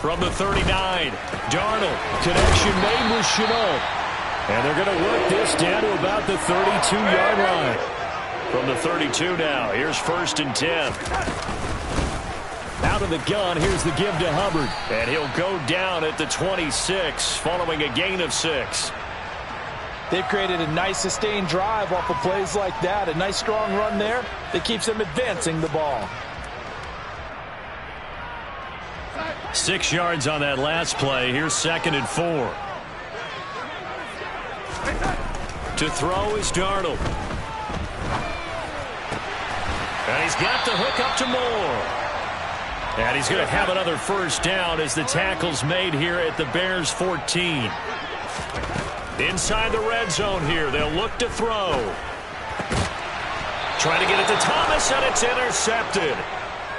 From the 39, Darnold. Connection made with Shenault. And they're going to work this down to about the 32-yard line. From the 32 now, here's 1st and 10. Out of the gun, here's the give to Hubbard. And he'll go down at the 26, following a gain of 6. They've created a nice sustained drive off of plays like that. A nice strong run there that keeps them advancing the ball. 6 yards on that last play. Here's 2nd and 4. To throw is Darnold. And he's got the hook up to Moore. And he's going to have another 1st down as the tackle's made here at the Bears' 14. Inside the red zone here. They'll look to throw. Trying to get it to Thomas, and it's intercepted.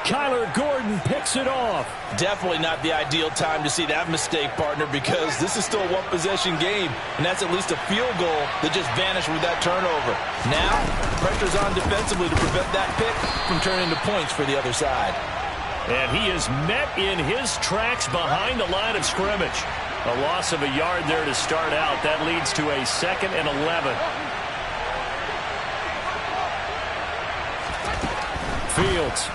Kyler Gordon picks it off. Definitely not the ideal time to see that mistake, partner, because this is still a one-possession game, and that's at least a field goal that just vanished with that turnover. Now, pressure's on defensively to prevent that pick from turning into points for the other side. And he is met in his tracks behind the line of scrimmage. A loss of a yard there to start out. That leads to a 2nd and 11. Fields.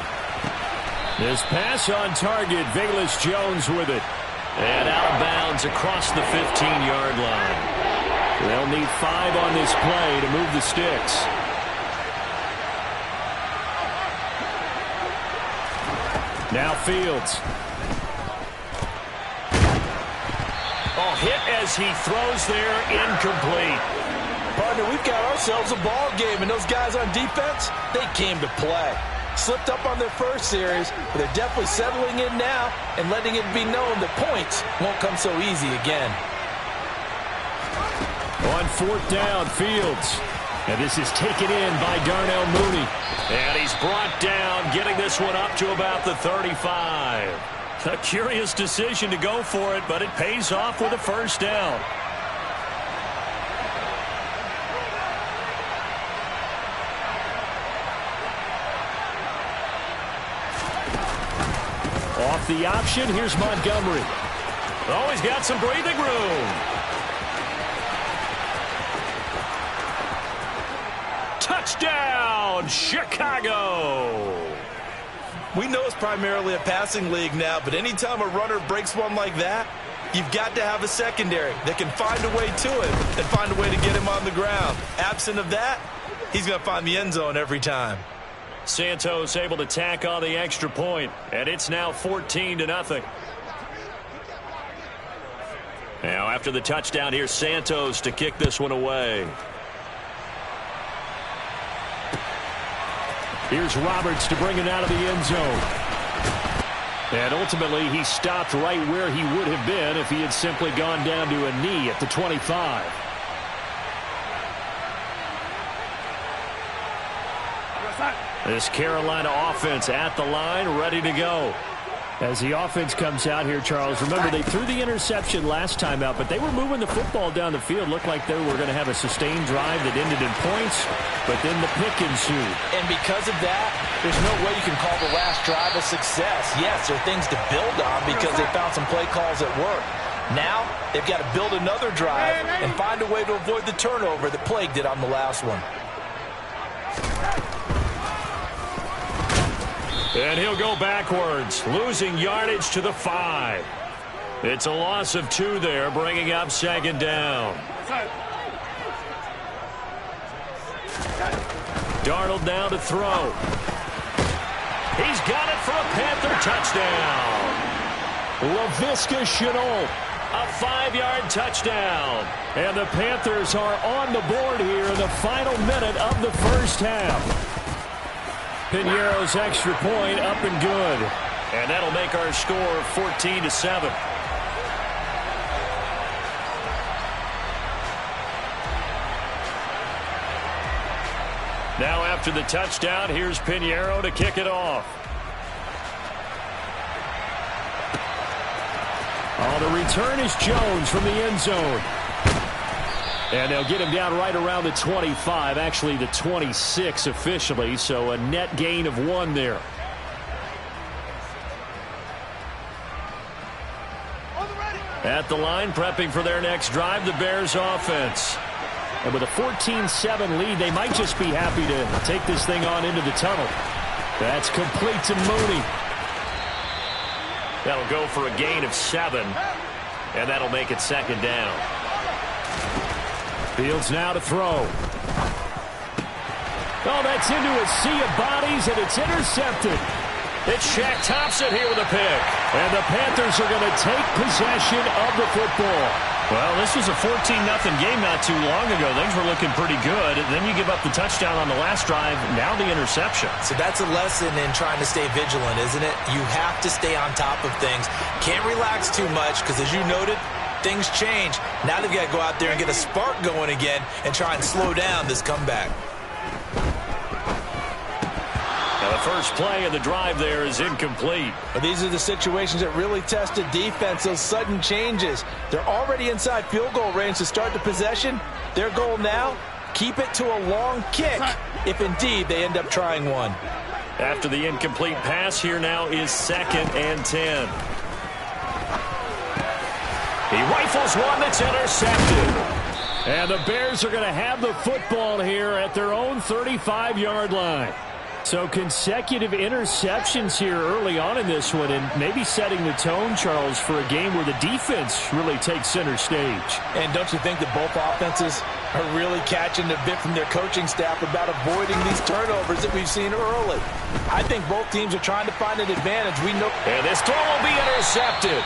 This pass on target. Velus Jones with it. And out of bounds across the 15-yard line. They'll need 5 on this play to move the sticks. Now Fields. Oh, hit as he throws there, incomplete. Partner, we've got ourselves a ball game, and those guys on defense, they came to play. Slipped up on their first series, but they're definitely settling in now and letting it be known that points won't come so easy again. On 4th down, Fields. And this is taken in by Darnell Mooney. And he's brought down, getting this one up to about the 35. A curious decision to go for it, but it pays off with a 1st down. Off the option, here's Montgomery. Oh, he's got some breathing room. Touchdown, Chicago! We know it's primarily a passing league now, but anytime a runner breaks one like that, you've got to have a secondary that can find a way to it and find a way to get him on the ground. Absent of that, he's going to find the end zone every time. Santos able to tack on the extra point, and it's now 14-0. Now after the touchdown, here's Santos to kick this one away. Here's Roberts to bring it out of the end zone. And ultimately, he stopped right where he would have been if he had simply gone down to a knee at the 25. This Carolina offense at the line, ready to go. As the offense comes out here, Charles, remember they threw the interception last time out, but they were moving the football down the field. Looked like they were going to have a sustained drive that ended in points, but then the pick ensued. And because of that, there's no way you can call the last drive a success. Yes, there are things to build on because they found some play calls at work. Now, they've got to build another drive and find a way to avoid the turnover that plagued it on the last one. And he'll go backwards, losing yardage to the 5. It's a loss of 2 there, bringing up 2nd down. Darnold now to throw. He's got it for a Panther touchdown. Laviska Shenault, a 5-yard touchdown. And the Panthers are on the board here in the final minute of the first half. Piñeiro's extra point up and good. And that'll make our score 14-7. Now after the touchdown, here's Piñeiro to kick it off. Oh, the return is Jones from the end zone. And they'll get him down right around the 25, actually the 26 officially, so a net gain of 1 there. At the line, prepping for their next drive, the Bears offense. And with a 14-7 lead, they might just be happy to take this thing on into the tunnel. That's complete to Mooney. That'll go for a gain of 7, and that'll make it 2nd down. Fields now to throw. Oh, that's into a sea of bodies, and it's intercepted. It's Shaq Thompson here with a pick. And the Panthers are going to take possession of the football. Well, this was a 14-0 game not too long ago. Things were looking pretty good. Then you give up the touchdown on the last drive. Now the interception. So that's a lesson in trying to stay vigilant, isn't it? You have to stay on top of things. Can't relax too much because, as you noted, things change. Now they've got to go out there and get a spark going again and try and slow down this comeback. Now the first play of the drive there is incomplete. But these are the situations that really test a defense, those sudden changes. They're already inside field goal range to start the possession. Their goal now, keep it to a long kick if indeed they end up trying one. After the incomplete pass, here now is 2nd and 10. He rifles one that's intercepted. And the Bears are going to have the football here at their own 35-yard line. So consecutive interceptions here early on in this one, and maybe setting the tone, Charles, for a game where the defense really takes center stage. And don't you think that both offenses are really catching a bit from their coaching staff about avoiding these turnovers that we've seen early? I think both teams are trying to find an advantage. We know. And this throw will be intercepted.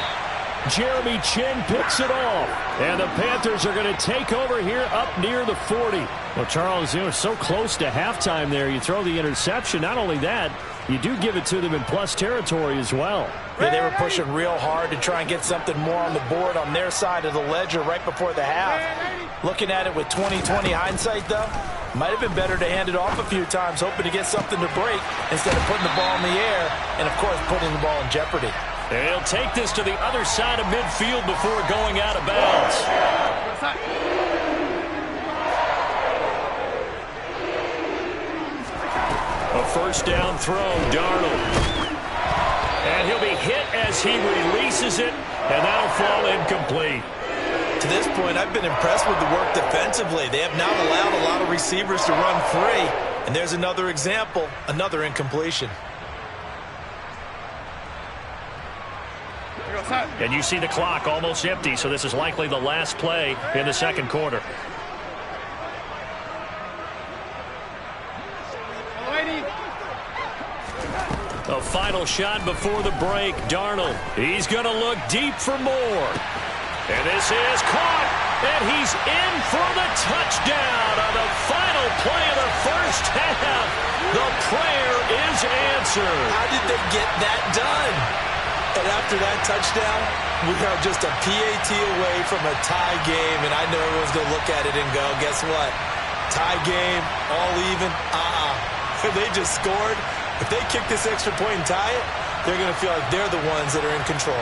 Jeremy Chinn picks it off. And the Panthers are going to take over here up near the 40. Well, Charles, so close to halftime there. You throw the interception. Not only that, you do give it to them in plus territory as well. Yeah, they were pushing real hard to try and get something more on the board on their side of the ledger right before the half. Looking at it with 20/20 hindsight, though, might have been better to hand it off a few times, hoping to get something to break instead of putting the ball in the air and, of course, putting the ball in jeopardy. And he'll take this to the other side of midfield before going out of bounds. A first down throw, Darnold. And he'll be hit as he releases it, and that'll fall incomplete. To this point, I've been impressed with the work defensively. They have not allowed a lot of receivers to run free. And there's another example, another incompletion. And you see the clock almost empty, so this is likely the last play in the second quarter. A final shot before the break. Darnold, he's going to look deep for more. And this is caught, and he's in for the touchdown on the final play of the first half. The prayer is answered. How did they get that done? And after that touchdown, we are just a PAT away from a tie game, and I know everyone's going to look at it and go, guess what? Tie game, all even, They just scored. If they kick this extra point and tie it, they're going to feel like they're the ones that are in control.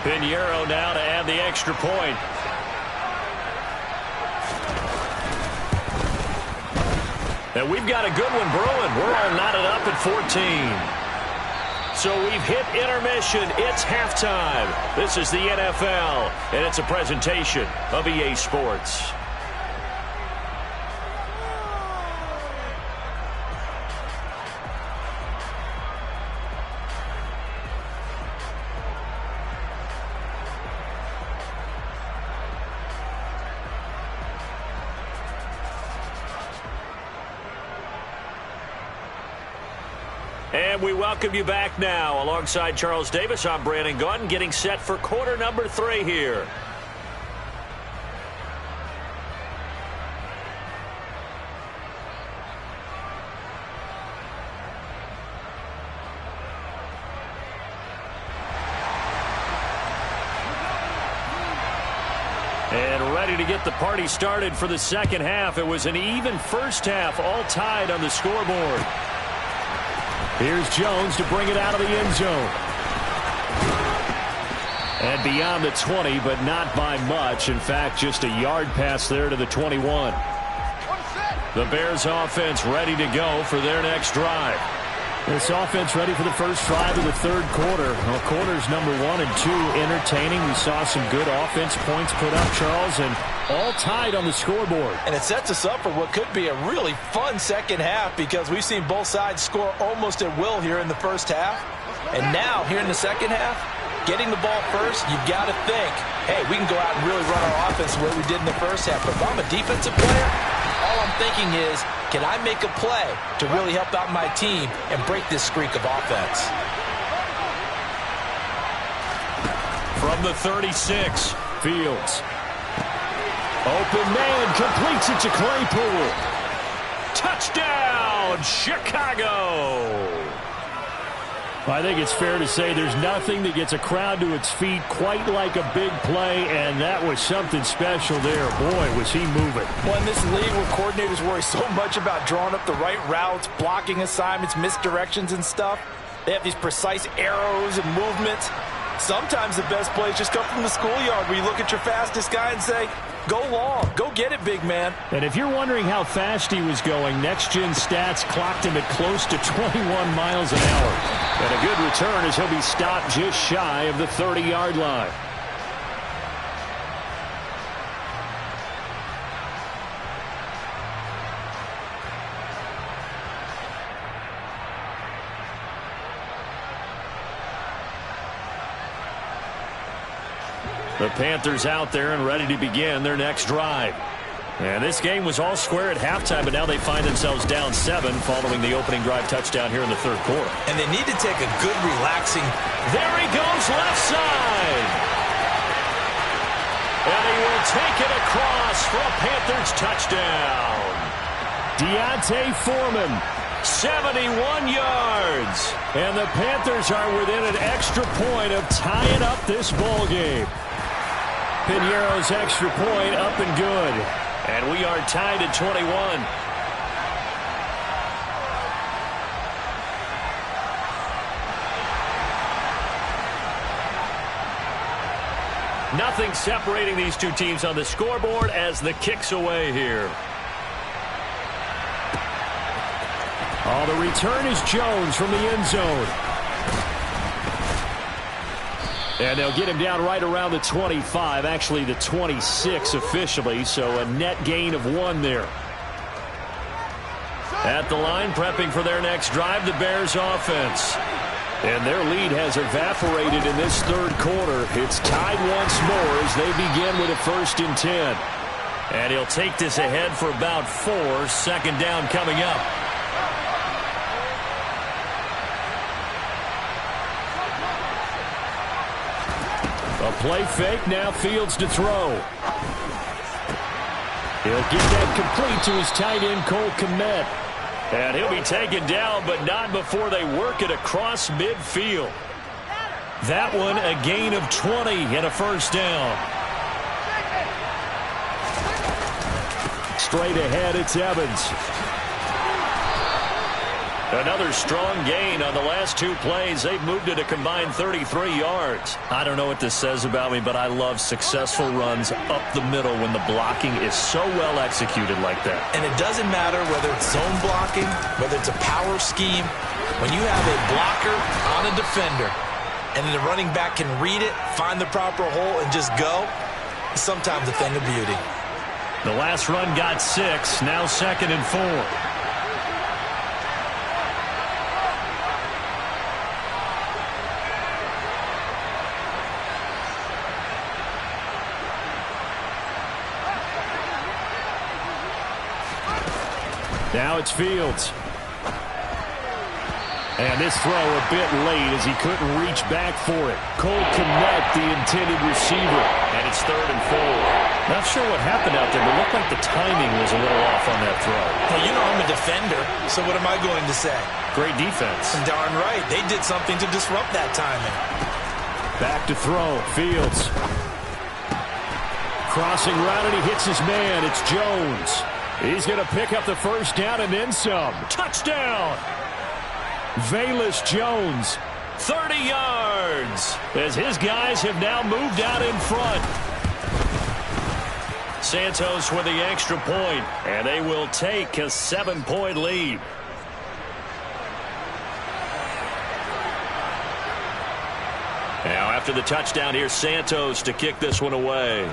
Pinheiro now to add the extra point. And we've got a good one brewing. We're all knotted up at 14. So we've hit intermission. It's halftime. This is the NFL, and it's a presentation of EA Sports. And we welcome you back now. Alongside Charles Davis, I'm Brandon Gaudin, getting set for quarter number 3 here. And ready to get the party started for the second half. It was an even first half, all tied on the scoreboard. Here's Jones to bring it out of the end zone. And beyond the 20, but not by much. In fact, just a yard pass there to the 21. The Bears offense ready to go for their next drive. This offense ready for the first drive of the third quarter. Well, quarters number 1 and 2 entertaining. We saw some good offense points put up, Charles, and all tied on the scoreboard. And it sets us up for what could be a really fun second half because we've seen both sides score almost at will here in the first half. And now, here in the second half, getting the ball first, you've got to think, hey, we can go out and really run our offense the way we did in the first half. But if I'm a defensive player, all I'm thinking is, can I make a play to really help out my team and break this streak of offense? From the 36, Fields. Open man, completes it to Claypool. touchdown, Chicago! I think it's fair to say there's nothing that gets a crowd to its feet quite like a big play, and that was something special there. Boy, was he moving. Well, in this league where coordinators worry so much about drawing up the right routes, blocking assignments, misdirections and stuff, they have these precise arrows and movements. Sometimes the best plays just come from the schoolyard where you look at your fastest guy and say, go long, go get it, big man. And if you're wondering how fast he was going, next-gen stats clocked him at close to 21 miles an hour. And a good return as he'll be stopped just shy of the 30-yard line. The Panthers out there and ready to begin their next drive. And this game was all square at halftime, but now they find themselves down 7 following the opening drive touchdown here in the third quarter. And they need to take a good relaxing. There he goes left side. And he will take it across for a Panthers touchdown. D'Onta Foreman. 71 yards. And the Panthers are within an extra point of tying up this ball game. Piñeiro's extra point up and good. And we are tied at 21. Nothing separating these two teams on the scoreboard as the kick's away here. Oh, the return is Jones from the end zone. And they'll get him down right around the 25, actually the 26 officially, so a net gain of 1 there. At the line, prepping for their next drive, the Bears offense. And their lead has evaporated in this third quarter. It's tied once more as they begin with a 1st and 10. And he'll take this ahead for about 4, second down coming up. A play fake, now Fields to throw. He'll get that complete to his tight end, Cole Kmet. And he'll be taken down, but not before they work it across midfield. That one a gain of 20 and a 1st down. Straight ahead, it's Evans. Another strong gain on the last 2 plays. They've moved it a combined 33 yards. I don't know what this says about me, but I love successful runs up the middle when the blocking is so well executed like that. And it doesn't matter whether it's zone blocking, whether it's a power scheme. When you have a blocker on a defender and then the running back can read it, find the proper hole, and just go, it's sometimes a thing of beauty. The last run got 6, now 2nd and 4. Now it's Fields. And this throw a bit late as he couldn't reach back for it. Cole Kmet, the intended receiver. And it's 3rd and 4. Not sure what happened out there, but it looked like the timing was a little off on that throw. Well, you know I'm a defender, so what am I going to say? Great defense. Darn right. They did something to disrupt that timing. Back to throw. Fields. Crossing route, and he hits his man. It's Jones. He's going to pick up the 1st down and then some. Touchdown! Velus Jones, 30 yards, as his guys have now moved out in front. Santos with the extra point, and they will take a 7-point lead. Now after the touchdown, here's Santos to kick this one away.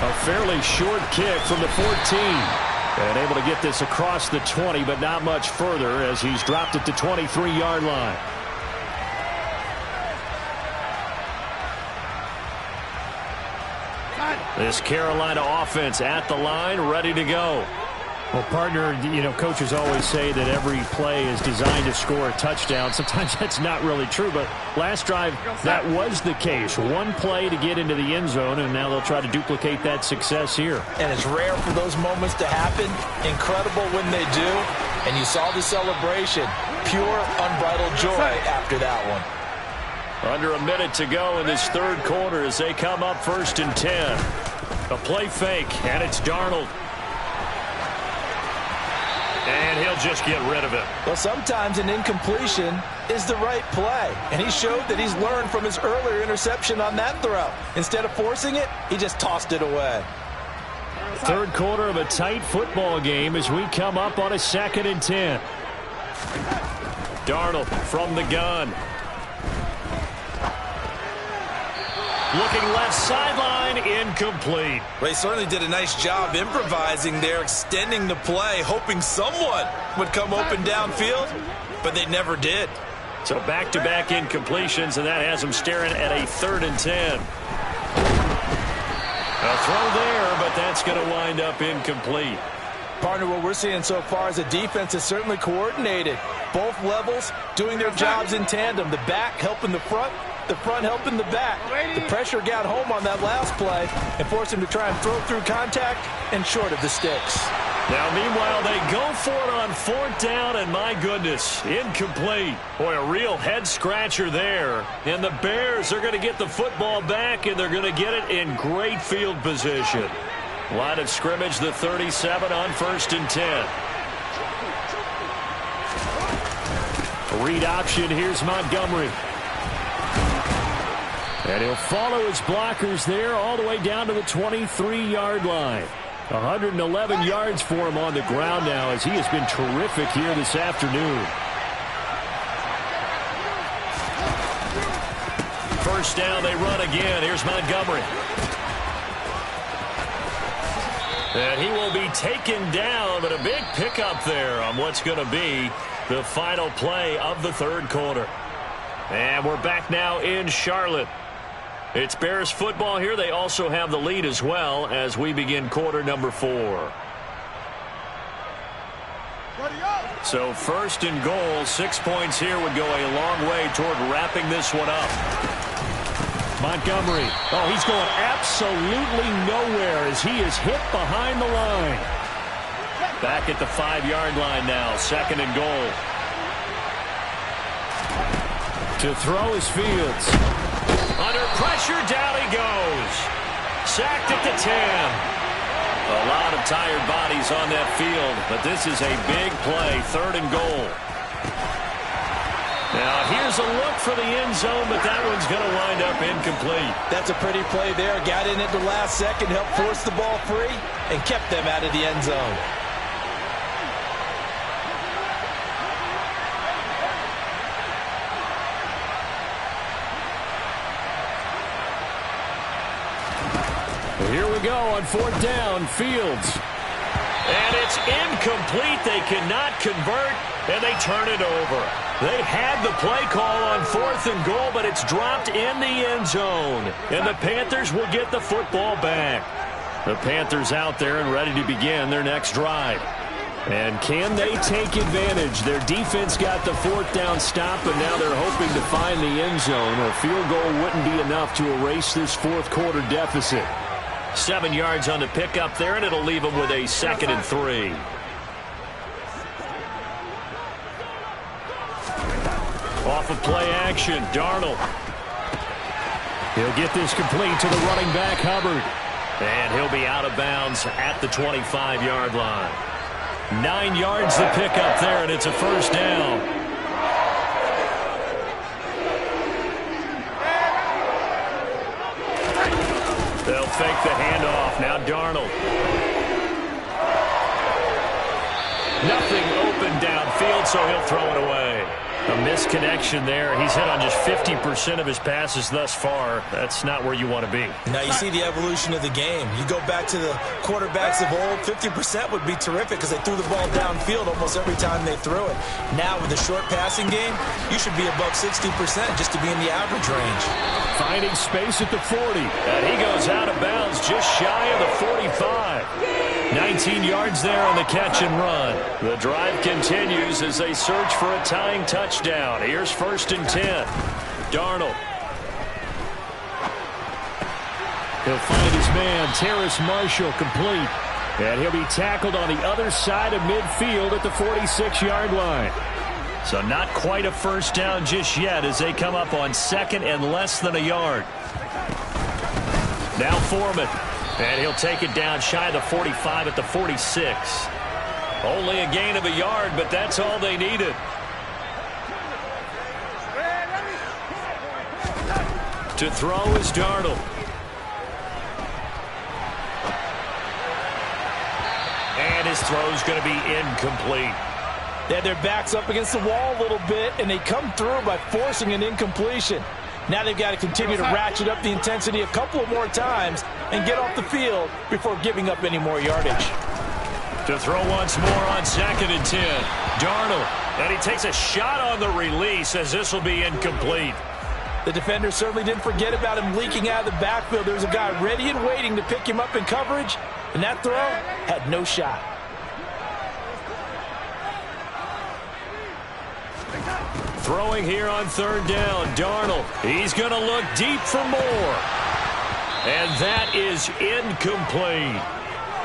A fairly short kick from the 14. And able to get this across the 20, but not much further as he's dropped it to 23-yard line. This Carolina offense at the line, ready to go. Well, partner, coaches always say that every play is designed to score a touchdown. Sometimes that's not really true, but last drive, that was the case. One play to get into the end zone, and now they'll try to duplicate that success here. And it's rare for those moments to happen. Incredible when they do. And you saw the celebration. Pure, unbridled joy after that one. Under a minute to go in this third quarter as they come up 1st and 10. A play fake, and it's Darnold. And he'll just get rid of it. Well, sometimes an incompletion is the right play. And he showed that he's learned from his earlier interception on that throw. Instead of forcing it, he just tossed it away. Third quarter of a tight football game as we come up on a 2nd and 10. Darnold from the gun. Looking left sideline, incomplete. They certainly did a nice job improvising there, extending the play, hoping someone would come open downfield, but they never did. So back-to-back incompletions, and that has them staring at a 3rd and 10. A throw there, but that's going to wind up incomplete. Partner, what we're seeing so far is the defense is certainly coordinated. Both levels doing their jobs in tandem. The back helping the front helping the back. The pressure got home on that last play and forced him to try and throw through contact and short of the sticks. Now, meanwhile, they go for it on 4th down, and my goodness, incomplete. Boy, a real head-scratcher there. And the Bears are going to get the football back, and they're going to get it in great field position. Line of scrimmage, the 37 on 1st and 10. Read option, here's Montgomery. And he'll follow his blockers there all the way down to the 23-yard line. 111 yards for him on the ground now as he has been terrific here this afternoon. First down, they run again. Here's Montgomery. And he will be taken down, but a big pickup there on what's going to be the final play of the third quarter. And we're back now in Charlotte. It's Bears football here. They also have the lead as well as we begin quarter number 4. So 1st and goal, 6 points here would go a long way toward wrapping this one up. Montgomery. Oh, he's going absolutely nowhere as he is hit behind the line. Back at the 5-yard line now, 2nd and goal. To throw is Fields. Under pressure, down he goes. Sacked at the 10. A lot of tired bodies on that field, but this is a big play, 3rd and goal. Now, here's a look for the end zone, but that one's going to wind up incomplete. That's a pretty play there. Got in at the last second, helped force the ball free, and kept them out of the end zone. Here we go on 4th down, Fields. And it's incomplete. They cannot convert, and they turn it over. They had the play call on 4th and goal, but it's dropped in the end zone. And the Panthers will get the football back. The Panthers out there and ready to begin their next drive. And can they take advantage? Their defense got the 4th down stop, but now they're hoping to find the end zone. A field goal wouldn't be enough to erase this 4th quarter deficit. 7 yards on the pickup there, and it'll leave them with a 2nd and 3. Off of play action, Darnold. He'll get this complete to the running back, Hubbard. And he'll be out of bounds at the 25-yard line. 9 yards to pick up there, and it's a first down. They'll fake the handoff. Now Darnold. Nothing open downfield, so he'll throw it away. A misconnection there. He's hit on just 50% of his passes thus far. That's not where you want to be. Now you see the evolution of the game. You go back to the quarterbacks of old, 50% would be terrific because they threw the ball downfield almost every time they threw it. Now with the short passing game, you should be above 60% just to be in the average range. Finding space at the 40. And he goes out of bounds just shy of the 45. 19 yards there on the catch and run. The drive continues as they search for a tying touchdown. Here's 1st and 10. Darnold. He'll find his man, Terrace Marshall, complete. And he'll be tackled on the other side of midfield at the 46-yard line. So not quite a first down just yet as they come up on 2nd and less than a yard. Now Foreman. And he'll take it down shy of the 45 at the 46. Only a gain of a yard, but that's all they needed. To throw is Darnold. And his throw's going to be incomplete. They had their backs up against the wall a little bit, and they come through by forcing an incompletion. Now they've got to continue to ratchet up the intensity a couple of more times and get off the field before giving up any more yardage. To throw once more on 2nd and 10. Darnold. And he takes a shot on the release as this will be incomplete. The defender certainly didn't forget about him leaking out of the backfield. There's a guy ready and waiting to pick him up in coverage, and that throw had no shot. Throwing here on 3rd down, Darnold. He's going to look deep for more. And that is incomplete.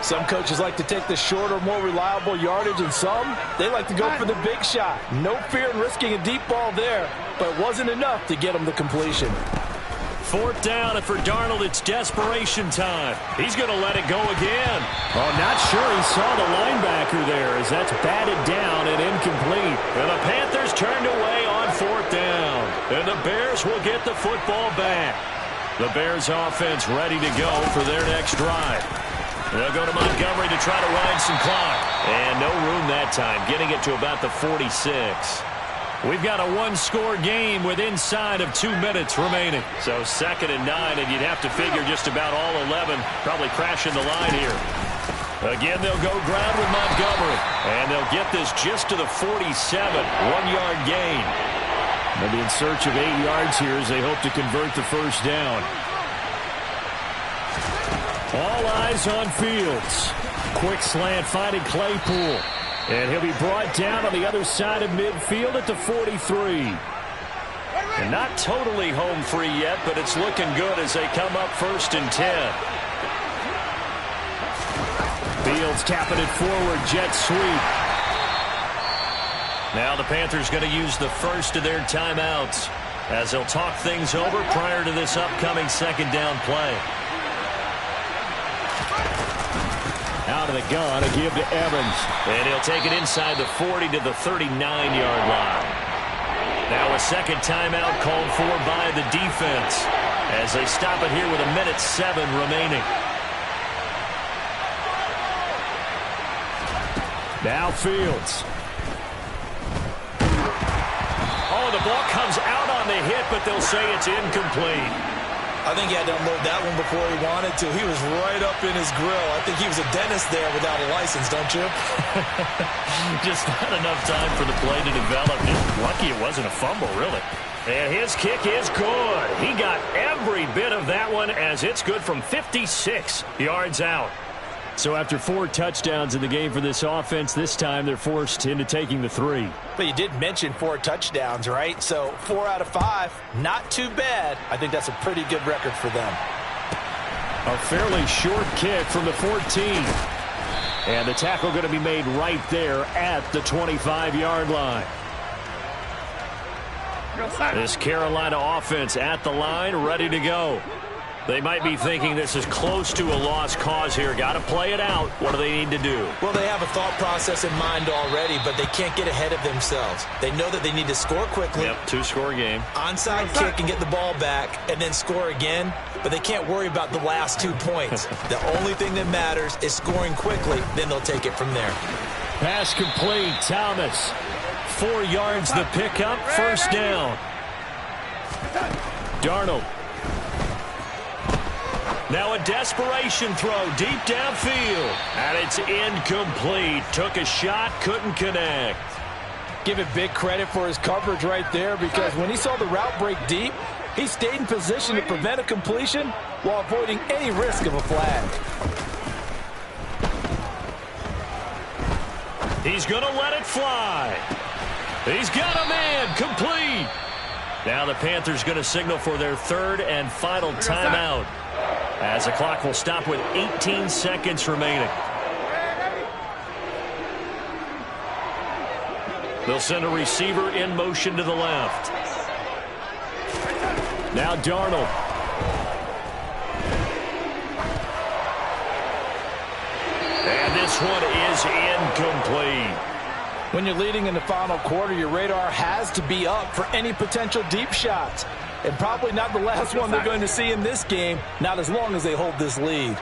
Some coaches like to take the shorter, more reliable yardage, and some, they like to go for the big shot. No fear in risking a deep ball there, but it wasn't enough to get him the completion. 4th down, and for Darnold, it's desperation time. He's going to let it go again. Oh, not sure he saw the linebacker there as that's batted down and incomplete. And the Panthers turned away on 4th down. And the Bears will get the football back. The Bears offense ready to go for their next drive. They'll go to Montgomery to try to ride some clock. And no room that time, getting it to about the 46. We've got a one-score game with inside of 2 minutes remaining. So 2nd and 9, and you'd have to figure just about all 11 probably crashing the line here. Again, they'll go ground with Montgomery. And they'll get this just to the 47, 1-yard gain. They'll be in search of 8 yards here as they hope to convert the first down. All eyes on Fields. Quick slant finding Claypool. And he'll be brought down on the other side of midfield at the 43. And not totally home free yet, but it's looking good as they come up 1st and 10. Fields tapping it forward, jet sweep. Now the Panthers going to use the first of their timeouts as they'll talk things over prior to this upcoming 2nd down play. Out of the gun, a give to Evans. And he'll take it inside the 40 to the 39-yard line. Now a 2nd timeout called for by the defense as they stop it here with 1:07 remaining. Now Fields. Oh, the ball comes out on the hit, but they'll say it's incomplete. I think he had to unload that one before he wanted to. He was right up in his grill. I think he was a dentist there without a license, don't you? Just not enough time for the play to develop. Just lucky it wasn't a fumble, really. And his kick is good. He got every bit of that one as it's good from 56 yards out. So after 4 touchdowns in the game for this offense, this time they're forced into taking the 3. But you did mention 4 touchdowns, right? So 4 out of 5, not too bad. I think that's a pretty good record for them. A fairly short kick from the 14. And the tackle going to be made right there at the 25-yard line. This Carolina offense at the line, ready to go. They might be thinking this is close to a lost cause here. Got to play it out. What do they need to do? Well, they have a thought process in mind already, but they can't get ahead of themselves. They know that they need to score quickly. Yep, two-score game. Onside kick and get the ball back and then score again, but they can't worry about the last 2 points. The only thing that matters is scoring quickly, then they'll take it from there. Pass complete. Thomas. 4 yards the pickup. First down. Darnold. Now a desperation throw deep downfield. And it's incomplete. Took a shot, couldn't connect. Give it big credit for his coverage right there, because when he saw the route break deep, he stayed in position to prevent a completion while avoiding any risk of a flag. He's going to let it fly. He's got a man. Complete. Now the Panthers going to signal for their third and final timeout, as the clock will stop with 18 seconds remaining. They'll send a receiver in motion to the left. Now Darnold. And this one is incomplete. When you're leading in the final quarter, your radar has to be up for any potential deep shots. And probably not the last one they're going to see in this game, not as long as they hold this lead.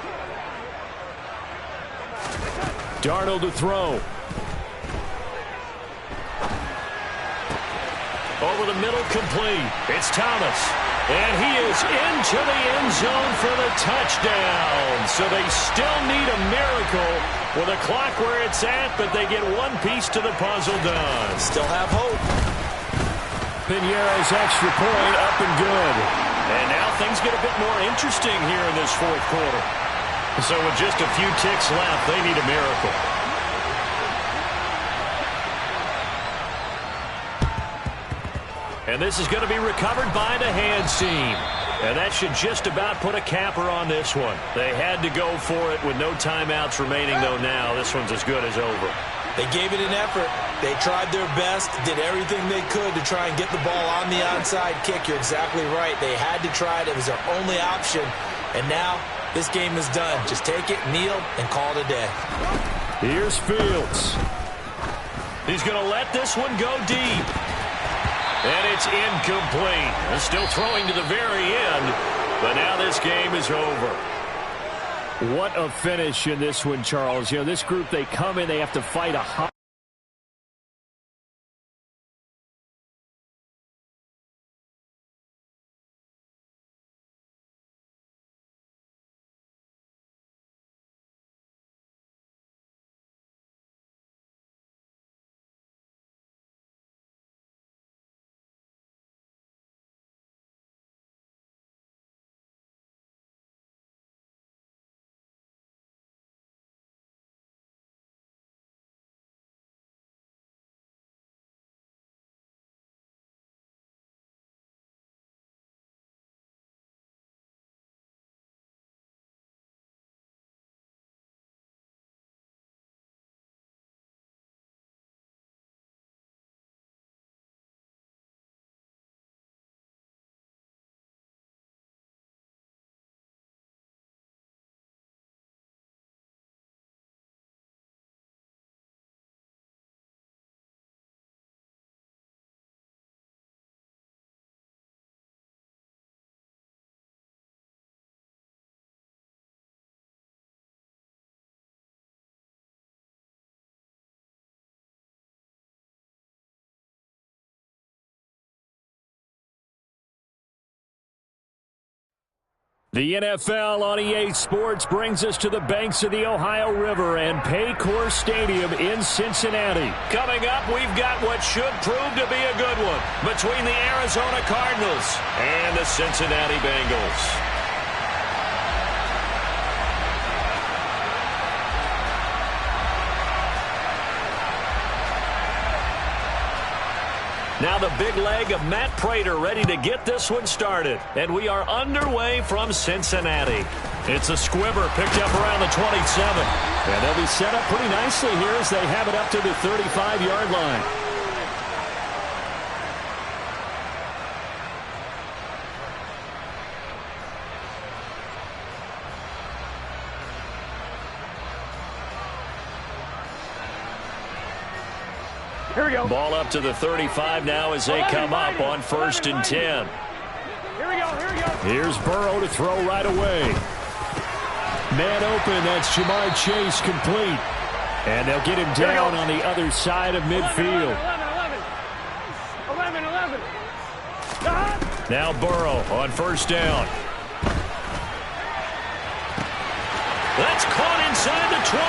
Darnold to throw. Over the middle, complete. It's Thomas. And he is into the end zone for the touchdown. So they still need a miracle with a clock where it's at, but they get one piece to the puzzle done. Still have hope. Piñero's extra point up and good. And now things get a bit more interesting here in this fourth quarter. So with just a few ticks left, they need a miracle. And this is going to be recovered by the hands team. And that should just about put a capper on this one. They had to go for it with no timeouts remaining, though now this one's as good as over. They gave it an effort. They tried their best, did everything they could to try and get the ball on the onside kick. You're exactly right. They had to try it. It was their only option. And now this game is done. Just take it, kneel, and call it a day. Here's Fields. He's going to let this one go deep. And it's incomplete. They're still throwing to the very end, but now this game is over. What a finish in this one, Charles. You know, this group, they come in, they have to fight a high. The NFL on EA Sports brings us to the banks of the Ohio River and Paycor Stadium in Cincinnati. Coming up, we've got what should prove to be a good one between the Arizona Cardinals and the Cincinnati Bengals. Now the big leg of Matt Prater ready to get this one started. And we are underway from Cincinnati. It's a squibber picked up around the 27. And they'll be set up pretty nicely here as they have it up to the 35-yard line. Here we go. Ball up to the 35 now as they come up on 1st and 10. Here we go. Here's Burrow to throw right away. Man open. That's Ja'Marr Chase complete. And they'll get him down on the other side of midfield. 11. Now Burrow on 1st down. That's caught inside the 20.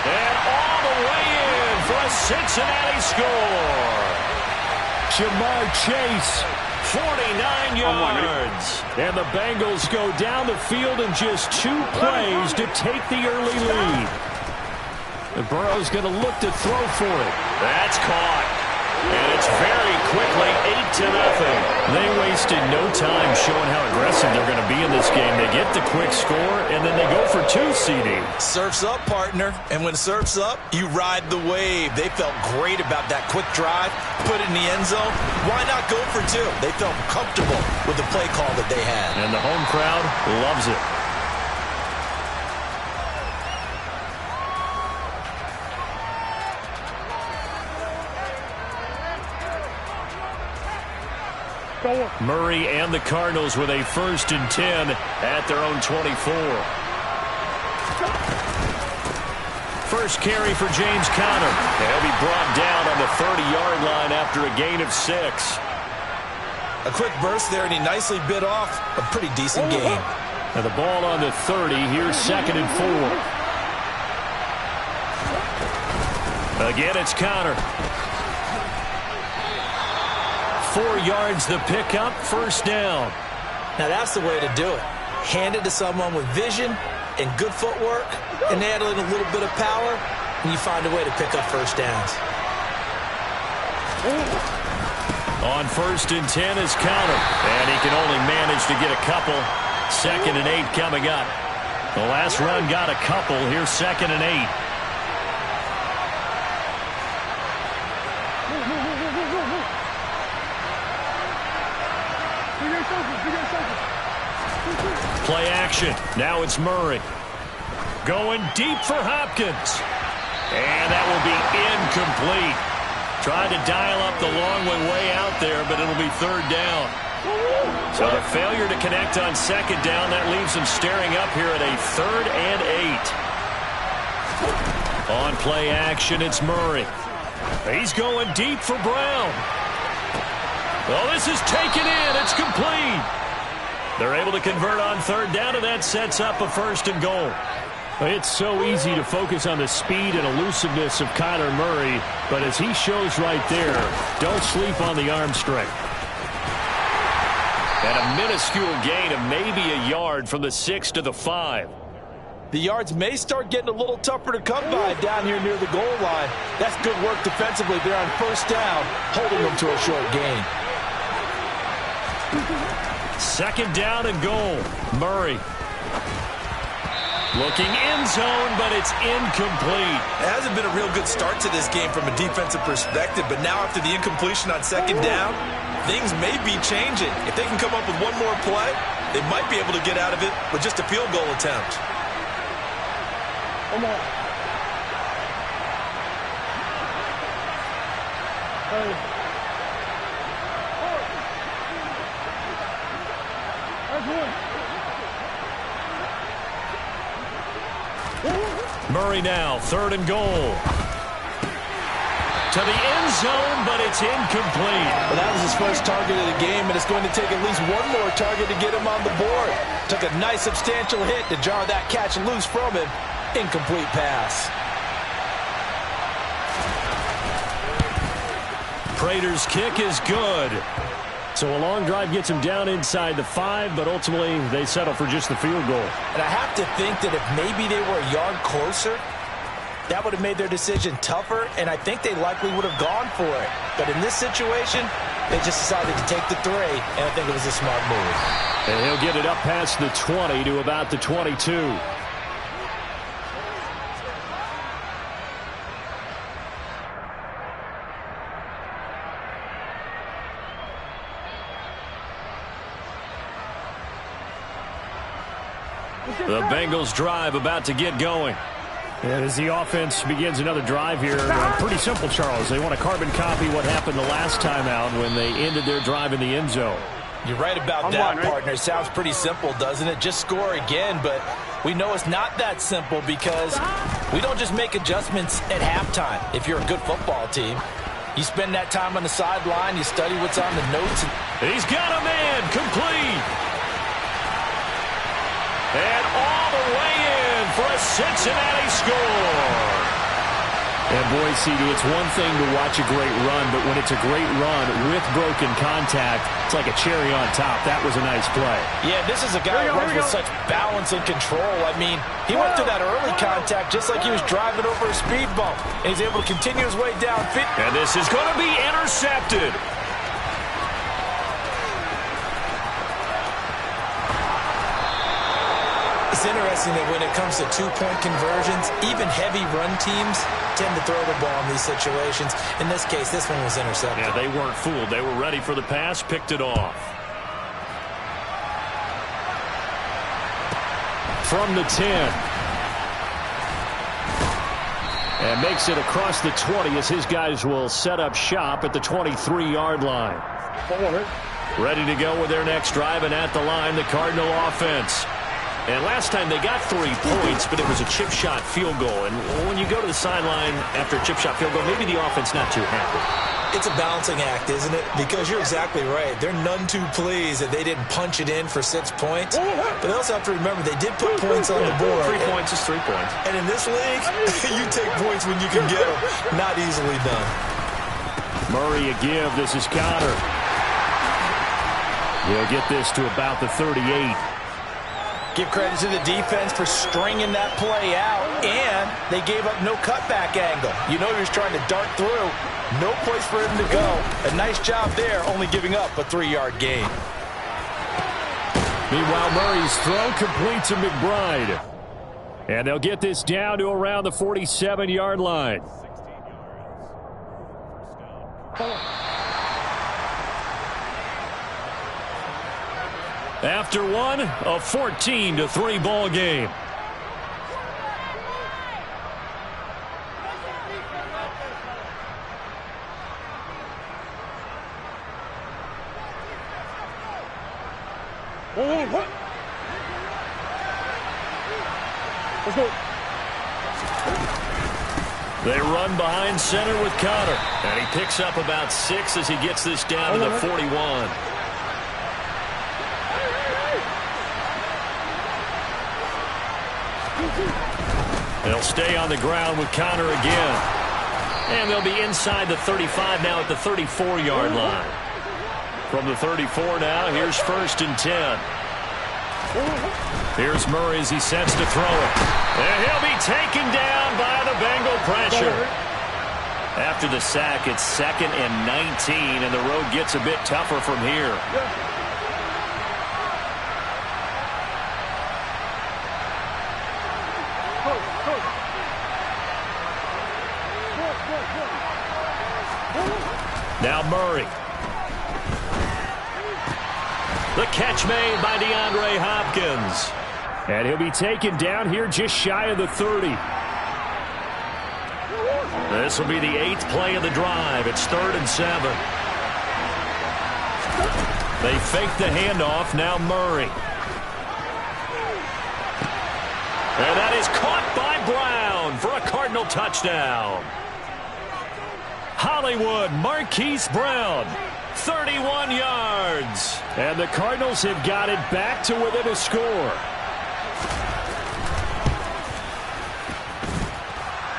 And all the way in for a Cincinnati score. Ja'Marr Chase, 49 yards. and the Bengals go down the field in just 2 plays to take the early lead. And Burrow's going to look to throw for it. That's caught. And it's very quickly 8-0. They wasted no time showing how aggressive they're going to be in this game. They get the quick score, and then they go for 2, CD. Surf's up, partner. And when surf's up, you ride the wave. They felt great about that quick drive, put it in the end zone. Why not go for 2? They felt comfortable with the play call that they had. And the home crowd loves it. Murray and the Cardinals with a 1st and 10 at their own 24. First carry for James Conner. He'll be brought down on the 30-yard line after a gain of 6. A quick burst there, and he nicely bit off a pretty decent game. And the ball on the 30. Here's 2nd and 4. Again, it's Conner. 4 yards the pickup, 1st down. Now that's the way to do it. Hand it to someone with vision and good footwork, and add in a little bit of power, and you find a way to pick up 1st downs. On 1st and 10 is Conner, and he can only manage to get a couple. 2nd and 8 coming up. The last run got a couple. Here's 2nd and 8. Play action. Now it's Murray. Going deep for Hopkins. And that will be incomplete. Tried to dial up the long way out there, but it'll be 3rd down. So the failure to connect on 2nd down, that leaves them staring up here at a 3rd and 8. On play action, it's Murray. He's going deep for Brown. Well, this is taken in. It's complete. They're able to convert on 3rd down, and that sets up a 1st and goal. It's so easy to focus on the speed and elusiveness of Kyler Murray, but as he shows right there, don't sleep on the arm strength. And a minuscule gain of maybe a yard from the 6 to the 5. The yards may start getting a little tougher to come by down here near the goal line. That's good work defensively there on 1st down, holding them to a short gain. 2nd down and goal. Murray. Looking end zone, but it's incomplete. It hasn't been a real good start to this game from a defensive perspective, but now after the incompletion on 2nd down, things may be changing. If they can come up with one more play, they might be able to get out of it with just a field goal attempt. Come on. Hey. Murray now, 3rd and goal. To the end zone, but it's incomplete. Well, that was his first target of the game, and it's going to take at least one more target to get him on the board. Took a nice substantial hit to jar that catch loose from him. Incomplete pass. Prater's kick is good. So a long drive gets him down inside the 5, but ultimately they settle for just the field goal. And I have to think that if maybe they were a yard closer, that would have made their decision tougher, and I think they likely would have gone for it. But in this situation, they just decided to take the 3, and I think it was a smart move. And he'll get it up past the 20 to about the 22. The Bengals drive about to get going. And as the offense begins another drive here, pretty simple, Charles. They want to carbon copy what happened the last time out when they ended their drive in the end zone. You're right about that, partner. Sounds pretty simple, doesn't it? Just score again, but we know it's not that simple because we don't just make adjustments at halftime. If you're a good football team, you spend that time on the sideline, you study what's on the notes. He's got a man, complete. And all the way in for a Cincinnati score. And boy, CD, it's one thing to watch a great run, but when it's a great run with broken contact, it's like a cherry on top. That was a nice play. Yeah, this is a guy who runs with such balance and control. I mean, he went through that early contact just like he was driving over a speed bump. And he's able to continue his way down. And this is going to be intercepted. It's interesting that when it comes to two-point conversions, even heavy run teams tend to throw the ball in these situations. In this case, this one was intercepted. Yeah, they weren't fooled. They were ready for the pass, picked it off. From the 10. And makes it across the 20 as his guys will set up shop at the 23-yard line. Ready to go with their next drive, and at the line, the Cardinal offense. And last time they got 3 points, but it was a chip shot field goal. And when you go to the sideline after a chip shot field goal, maybe the offense not too happy. It's a balancing act, isn't it? Because you're exactly right. They're none too pleased that they didn't punch it in for 6 points. But they also have to remember they did put points on the board. 3 points is 3 points. And in this league, you take points when you can get them. Not easily done. Murray a give. This is Conner. He'll get this to about the 38. Give credit to the defense for stringing that play out, and they gave up no cutback angle. You know he was trying to dart through. No place for him to go. A nice job there, only giving up a 3-yard gain. Meanwhile, Murray's throw complete to McBride. And they'll get this down to around the 47-yard line. After one, a 14-3 ball game. Let's go. They run behind center with Conner. And he picks up about 6 as he gets this down to the 41. They'll stay on the ground with Conner again. And they'll be inside the 35 now at the 34-yard line. From the 34 now, here's 1st and 10. Here's Murray as he sets to throw it. And he'll be taken down by the Bengal pressure. After the sack, it's 2nd and 19, and the road gets a bit tougher from here. Now Murray. The catch made by DeAndre Hopkins. And he'll be taken down here just shy of the 30. This will be the 8th play of the drive. It's 3rd and 7. They fake the handoff. Now Murray. And that is caught by Brown for a Cardinal touchdown. Hollywood Marquise Brown, 31 yards. And the Cardinals have got it back to within a score.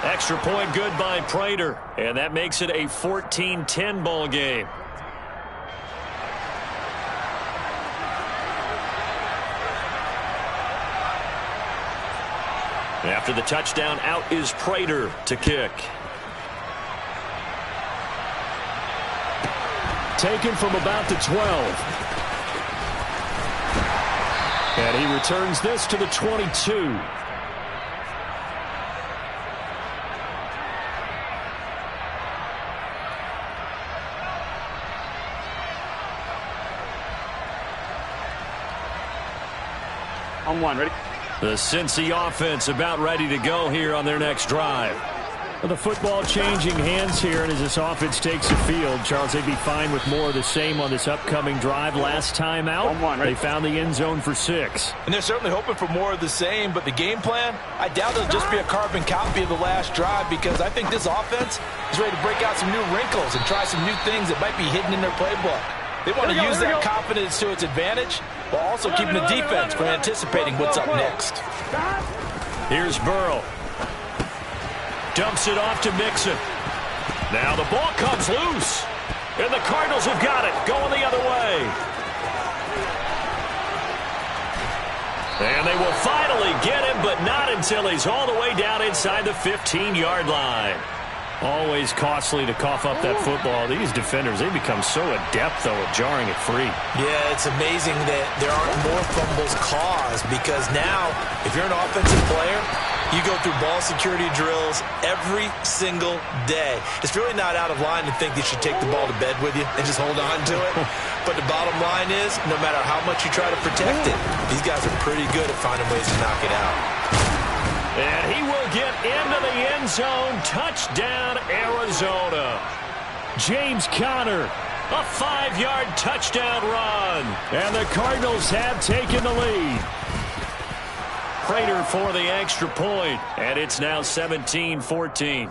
Extra point good by Prater. And that makes it a 14-10 ball game. After the touchdown, out is Prater to kick. Taken from about the 12. And he returns this to the 22. On 1, ready? The Cincy offense about ready to go here on their next drive. Well, the football changing hands here, and as this offense takes the field, Charles, they'd be fine with more of the same on this upcoming drive. Last time out, they found the end zone for 6. And they're certainly hoping for more of the same, but the game plan, I doubt it'll just be a carbon copy of the last drive, because I think this offense is ready to break out some new wrinkles and try some new things that might be hidden in their playbook. They want to use that confidence to its advantage, while also keeping the defense from anticipating what's up next. Here's Burrow. Dumps it off to Mixon. Now the ball comes loose. And the Cardinals have got it, going the other way. And they will finally get him, but not until he's all the way down inside the 15-yard line. Always costly to cough up that football. These defenders, they become so adept, though, at jarring it free. Yeah, it's amazing that there aren't more fumbles caused, because now, if you're an offensive player, you go through ball security drills every single day. It's really not out of line to think that you should take the ball to bed with you and just hold on to it. But the bottom line is, no matter how much you try to protect it, these guys are pretty good at finding ways to knock it out. And he will get into the end zone. Touchdown, Arizona. James Conner, a 5-yard touchdown run. And the Cardinals have taken the lead. Prater for the extra point, and it's now 17-14.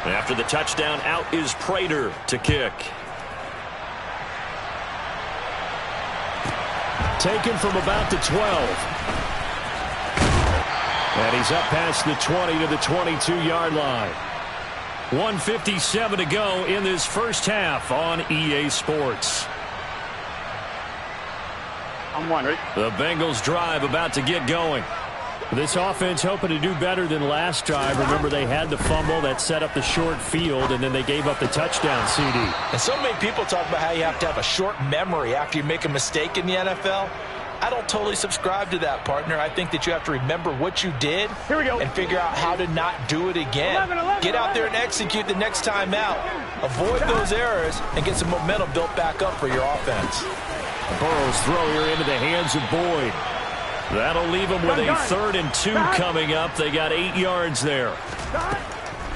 After the touchdown, out is Prater to kick. Taken from about the 12. And he's up past the 20 to the 22-yard line. 1:57 to go in this first half on EA Sports. I'm one, right? The Bengals drive about to get going. This offense hoping to do better than last drive. Remember, they had the fumble that set up the short field, and then they gave up the touchdown, CD. And so many people talk about how you have to have a short memory after you make a mistake in the NFL. I don't totally subscribe to that, partner. I think that you have to remember what you did and figure out how to not do it again. Get out there and execute the next time out. Avoid those errors and get some momentum built back up for your offense. Burrow's throw here into the hands of Boyd. That'll leave them with a 3rd and 2 coming up. They got 8 yards there.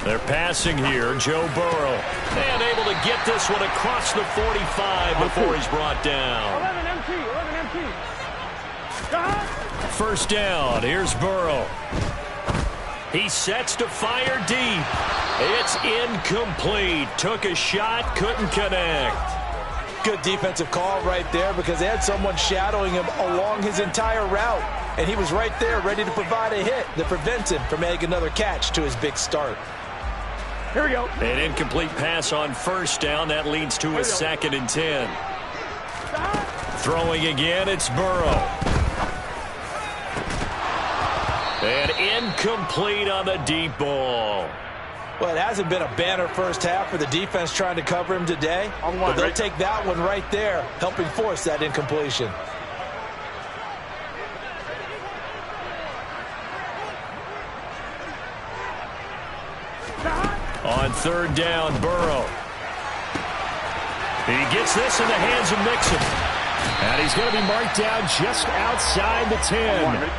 They're passing here. Joe Burrow. And able to get this one across the 45 before he's brought down. 11 MT. First down. Here's Burrow. He sets to fire deep. It's incomplete. Took a shot, couldn't connect. Good defensive call right there, because they had someone shadowing him along his entire route. And he was right there ready to provide a hit that prevents him from making another catch to his big start. Here we go. An incomplete pass on first down. That leads to a 2nd and 10. Throwing again, it's Burrow. And incomplete on the deep ball. Well, it hasn't been a banner first half for the defense trying to cover him today. But they'll take that one right there, helping force that incompletion. On 3rd down, Burrow. He gets this in the hands of Mixon. And he's going to be marked down just outside the 10.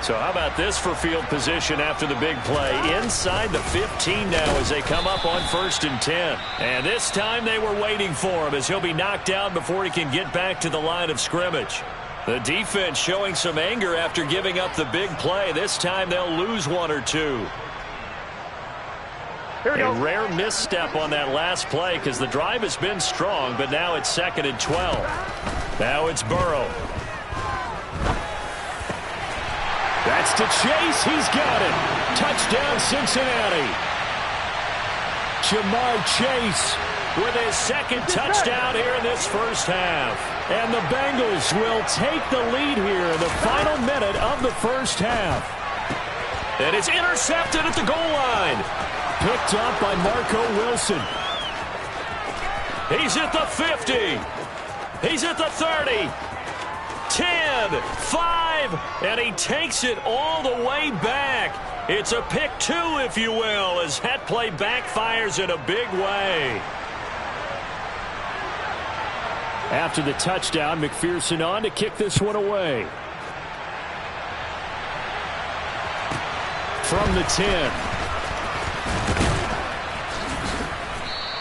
So how about this for field position after the big play? Inside the 15 now as they come up on 1st and 10. And this time they were waiting for him as he'll be knocked down before he can get back to the line of scrimmage. The defense showing some anger after giving up the big play. This time they'll lose 1 or 2. A rare misstep on that last play because the drive has been strong, but now it's 2nd and 12. Now it's Burrow. That's to Chase. He's got it. Touchdown, Cincinnati. Jamar Chase with his 2nd touchdown here in this first half. And the Bengals will take the lead here in the final minute of the first half. And it's intercepted at the goal line. Picked up by Marco Wilson. He's at the 50. He's at the 30. 10, 5, and he takes it all the way back. It's a pick 2, if you will, as that play backfires in a big way. After the touchdown, McPherson on to kick this one away. From the 10.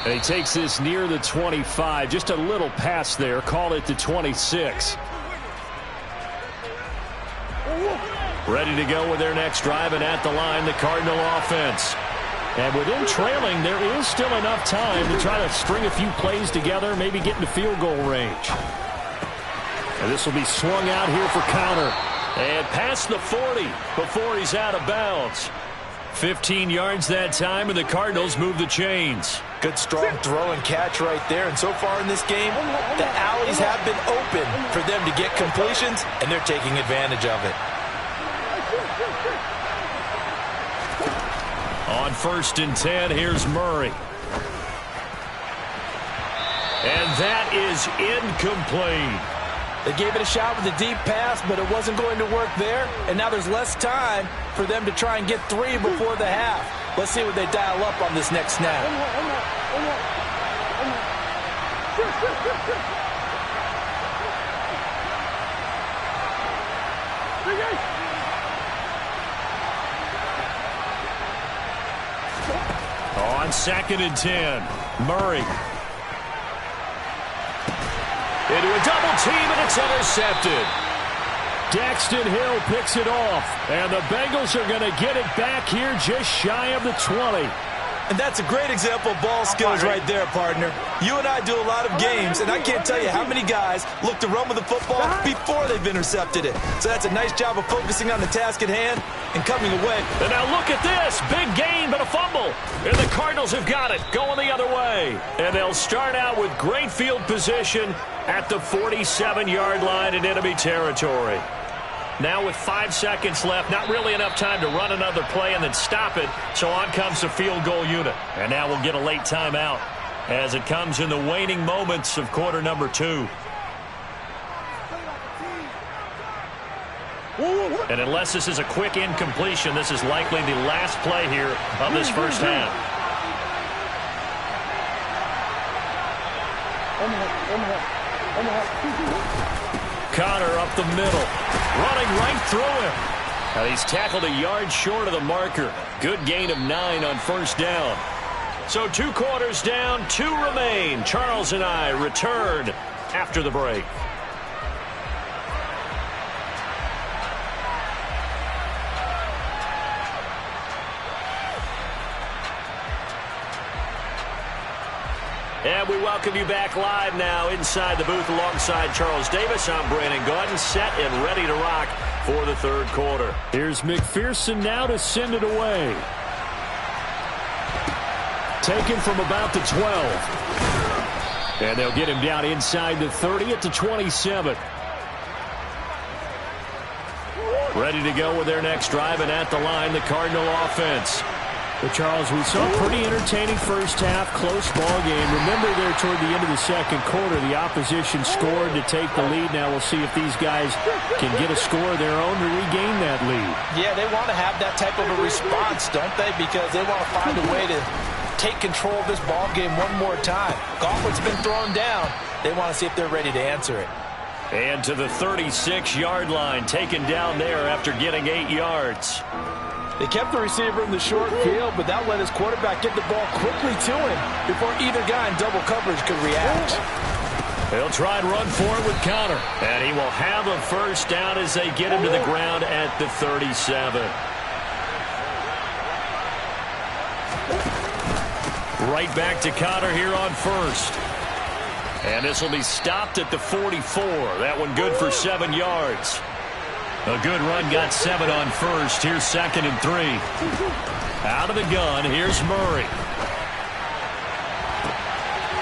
And he takes this near the 25. Just a little pass there. Call it the 26. Ready to go with their next drive, and at the line, the Cardinal offense. And within trailing, there is still enough time to try to string a few plays together, maybe get into field goal range. And this will be swung out here for counter. And past the 40 before he's out of bounds. 15 yards that time, and the Cardinals move the chains. Good, strong throw and catch right there. And so far in this game, the alleys have been open for them to get completions, and they're taking advantage of it. On 1st and 10, here's Murray. And that is incomplete. They gave it a shot with a deep pass, but it wasn't going to work there. And now there's less time for them to try and get 3 before the half. Let's see what they dial up on this next snap. On 2nd and 10, Murray. Into a double team, and it's intercepted. Daxton Hill picks it off, and the Bengals are going to get it back here just shy of the 20. And that's a great example of ball skills right there, partner. You and I do a lot of games, and I can't tell you how many guys look to run with the football before they've intercepted it. So that's a nice job of focusing on the task at hand and coming away. And now look at this. Big gain, but a fumble. And the Cardinals have got it, going the other way. And they'll start out with great field position at the 47-yard line in enemy territory. Now with 5 seconds left, not really enough time to run another play and then stop it. So on comes the field goal unit. And now we'll get a late timeout as it comes in the waning moments of quarter number 2. And unless this is a quick incompletion, this is likely the last play here of this first half. Connor up the middle, running right through him. And he's tackled a yard short of the marker. Good gain of 9 on first down. So 2 quarters down, 2 remain. Charles and I return after the break. And we welcome you back live now inside the booth alongside Charles Davis. I'm Brandon Gaudin, set and ready to rock for the third quarter. Here's McPherson now to send it away. Taken from about the 12. And they'll get him down inside the 30 at the 27. Ready to go with their next drive, and at the line, the Cardinal offense. Well, Charles, we saw a pretty entertaining first half, close ball game. Remember there toward the end of the second quarter, the opposition scored to take the lead. Now we'll see if these guys can get a score of their own to regain that lead. Yeah, they want to have that type of a response, don't they? Because they want to find a way to take control of this ball game one more time. Gauntlet's been thrown down. They want to see if they're ready to answer it. And to the 36-yard line, taken down there after getting 8 yards. They kept the receiver in the short field, but that let his quarterback get the ball quickly to him before either guy in double coverage could react. They'll try and run for it with Connor. And he will have a first down as they get him to the ground at the 37. Right back to Connor here on first. And this will be stopped at the 44. That one good for 7 yards. A good run, got 7 on first. Here's 2nd and 3. Out of the gun, here's Murray.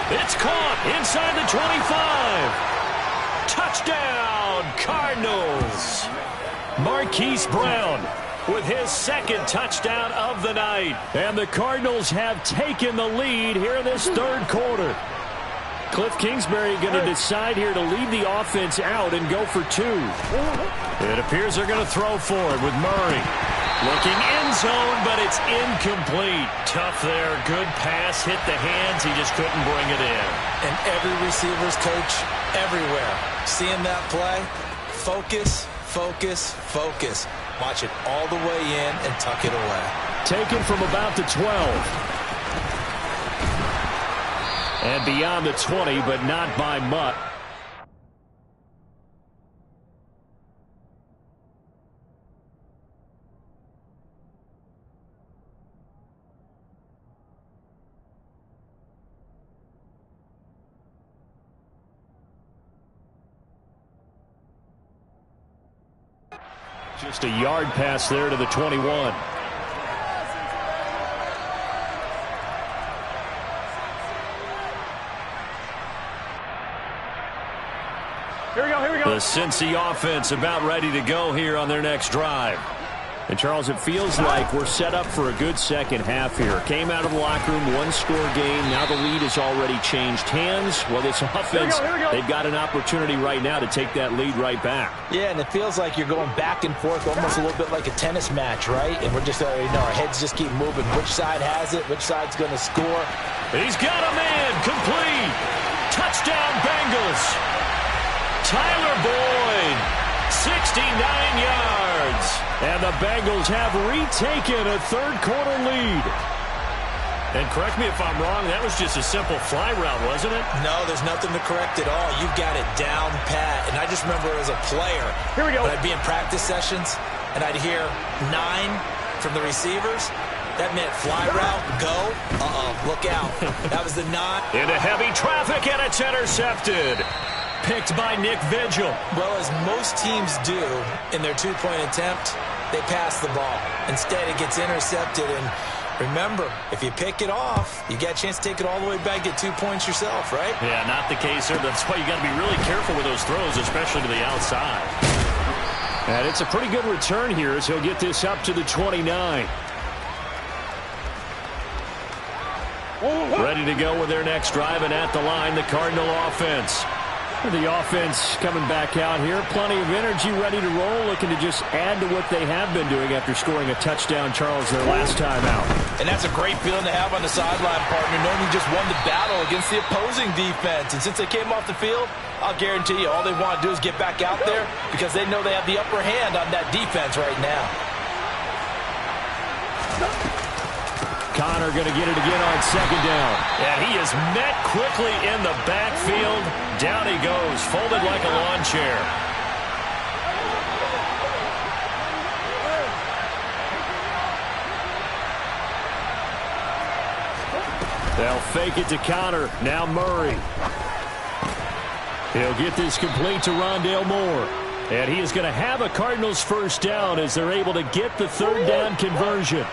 It's caught inside the 25. Touchdown, Cardinals. Marquise Brown with his 2nd touchdown of the night. And the Cardinals have taken the lead here in this third quarter. Cliff Kingsbury going to decide here to lead the offense out and go for 2. It appears they're going to throw for it with Murray. Looking end zone, but it's incomplete. Tough there. Good pass. Hit the hands. He just couldn't bring it in. And every receiver's coach everywhere, seeing that play, focus, focus, focus. Watch it all the way in and tuck it away. Taken from about the 12. And beyond the 20, but not by much. Just a yard pass there to the 21. Here we go, here we go. The Cincy offense about ready to go here on their next drive. And, Charles, it feels like we're set up for a good second half here. Came out of the locker room, one-score game. Now the lead has already changed hands. Well, this offense, here we go. They've got an opportunity right now to take that lead right back. Yeah, and it feels like you're going back and forth, almost a little bit like a tennis match, right? And we're just, our heads just keep moving. Which side has it? Which side's going to score? He's got a man. Complete. Touchdown, Bengals. Tyler Boyd, 69 yards. And the Bengals have retaken a third-quarter lead. And correct me if I'm wrong, that was just a simple fly route, wasn't it? No, there's nothing to correct at all. You've got it down pat. And I just remember as a player, Here we go. when I'd be in practice sessions and I'd hear 9 from the receivers, that meant fly route, go, look out. That was the 9. Into heavy traffic, and it's intercepted. Picked by Nick Vigil. Well, as most teams do in their two-point attempt, they pass the ball. Instead, it gets intercepted. And remember, if you pick it off, you get a chance to take it all the way back, get 2 points yourself, right? Yeah, not the case here. That's why you got to be really careful with those throws, especially to the outside. And it's a pretty good return here as he'll get this up to the 29. Ready to go with their next drive, and at the line, the Cardinal offense. The offense coming back out here. Plenty of energy, ready to roll, looking to just add to what they have been doing after scoring a touchdown, Charles, their last time out. And that's a great feeling to have on the sideline, partner, knowing you just won the battle against the opposing defense. And since they came off the field, I'll guarantee you all they want to do is get back out there because they know they have the upper hand on that defense right now. Connor going to get it again on second down. And he is met quickly in the backfield. Down he goes, folded like a lawn chair. They'll fake it to Connor. Now Murray. He'll get this complete to Rondale Moore. And he is going to have a Cardinals first down as they're able to get the third down conversion.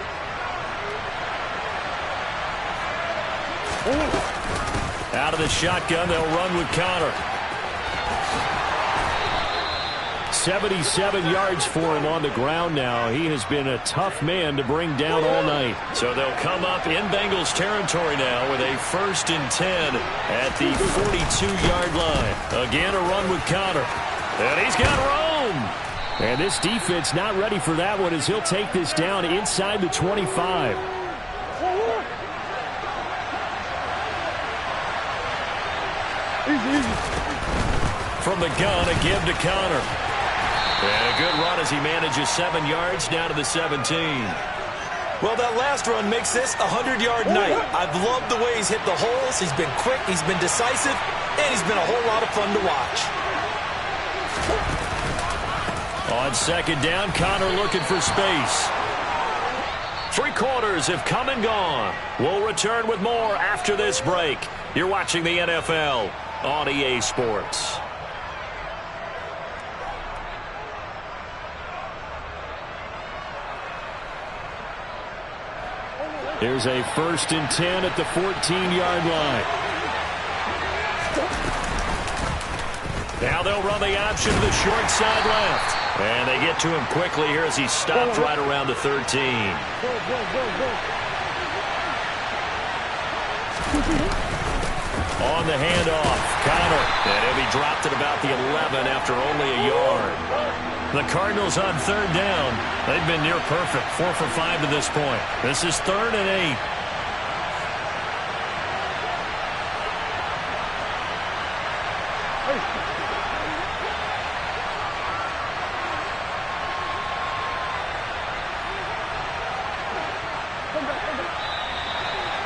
Out of the shotgun, they'll run with Connor. 77 yards for him on the ground now. He has been a tough man to bring down all night. So they'll come up in Bengals territory now with a 1st and 10 at the 42-yard line. Again, a run with Connor. And he's got room. And this defense not ready for that one as he'll take this down inside the 25. From the gun, a give to Connor. And a good run as he manages 7 yards down to the 17. Well, that last run makes this a 100-yard night. I've loved the way he's hit the holes. He's been quick, he's been decisive, and he's been a whole lot of fun to watch. On second down, Connor looking for space. 3 quarters have come and gone. We'll return with more after this break. You're watching the NFL on EA Sports. Here's a 1st and 10 at the 14-yard line. Now they'll run the option to the short side left. And they get to him quickly here as he stopped right around the 13. On the handoff, Connor. And he'll be dropped at about the 11 after only a yard. The Cardinals on third down. They've been near perfect, 4 for 5 to this point. This is 3rd and 8.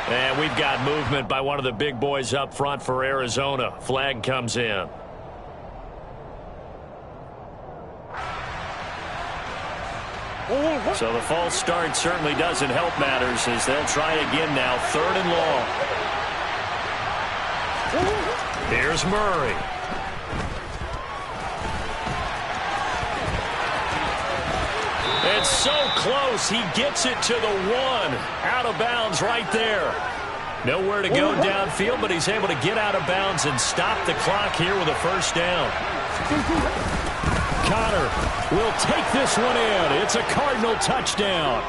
And we've got movement by one of the big boys up front for Arizona. Flag comes in. So the false start certainly doesn't help matters as they'll try again now. 3rd and long. Here's Murray. It's so close. He gets it to the 1. Out of bounds right there. Nowhere to go downfield, but he's able to get out of bounds and stop the clock here with a first down. Connor will take this one in. It's a Cardinal touchdown.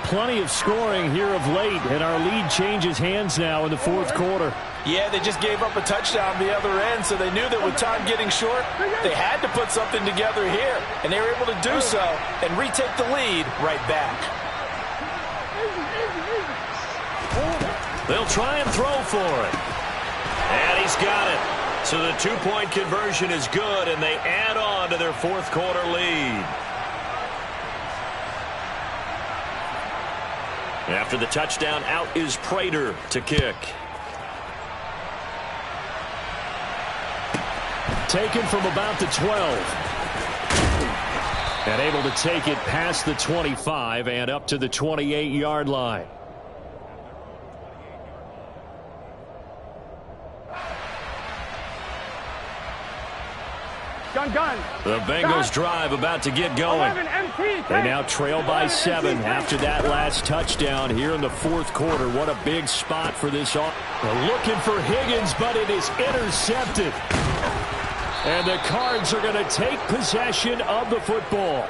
Plenty of scoring here of late, and our lead changes hands now in the 4th quarter. Yeah, they just gave up a touchdown the other end, so they knew that with time getting short, they had to put something together here, and they were able to do so and retake the lead right back. They'll try and throw for it. And he's got it. So the 2-point conversion is good, and they add on to their 4th quarter lead. After the touchdown, out is Prater to kick. Taken from about the 12. And able to take it past the 25 and up to the 28-yard line. The Bengals drive about to get going. They now trail by 7 after that last touchdown here in the 4th quarter. What a big spot for this. Looking for Higgins, but it is intercepted. And the Cards are going to take possession of the football.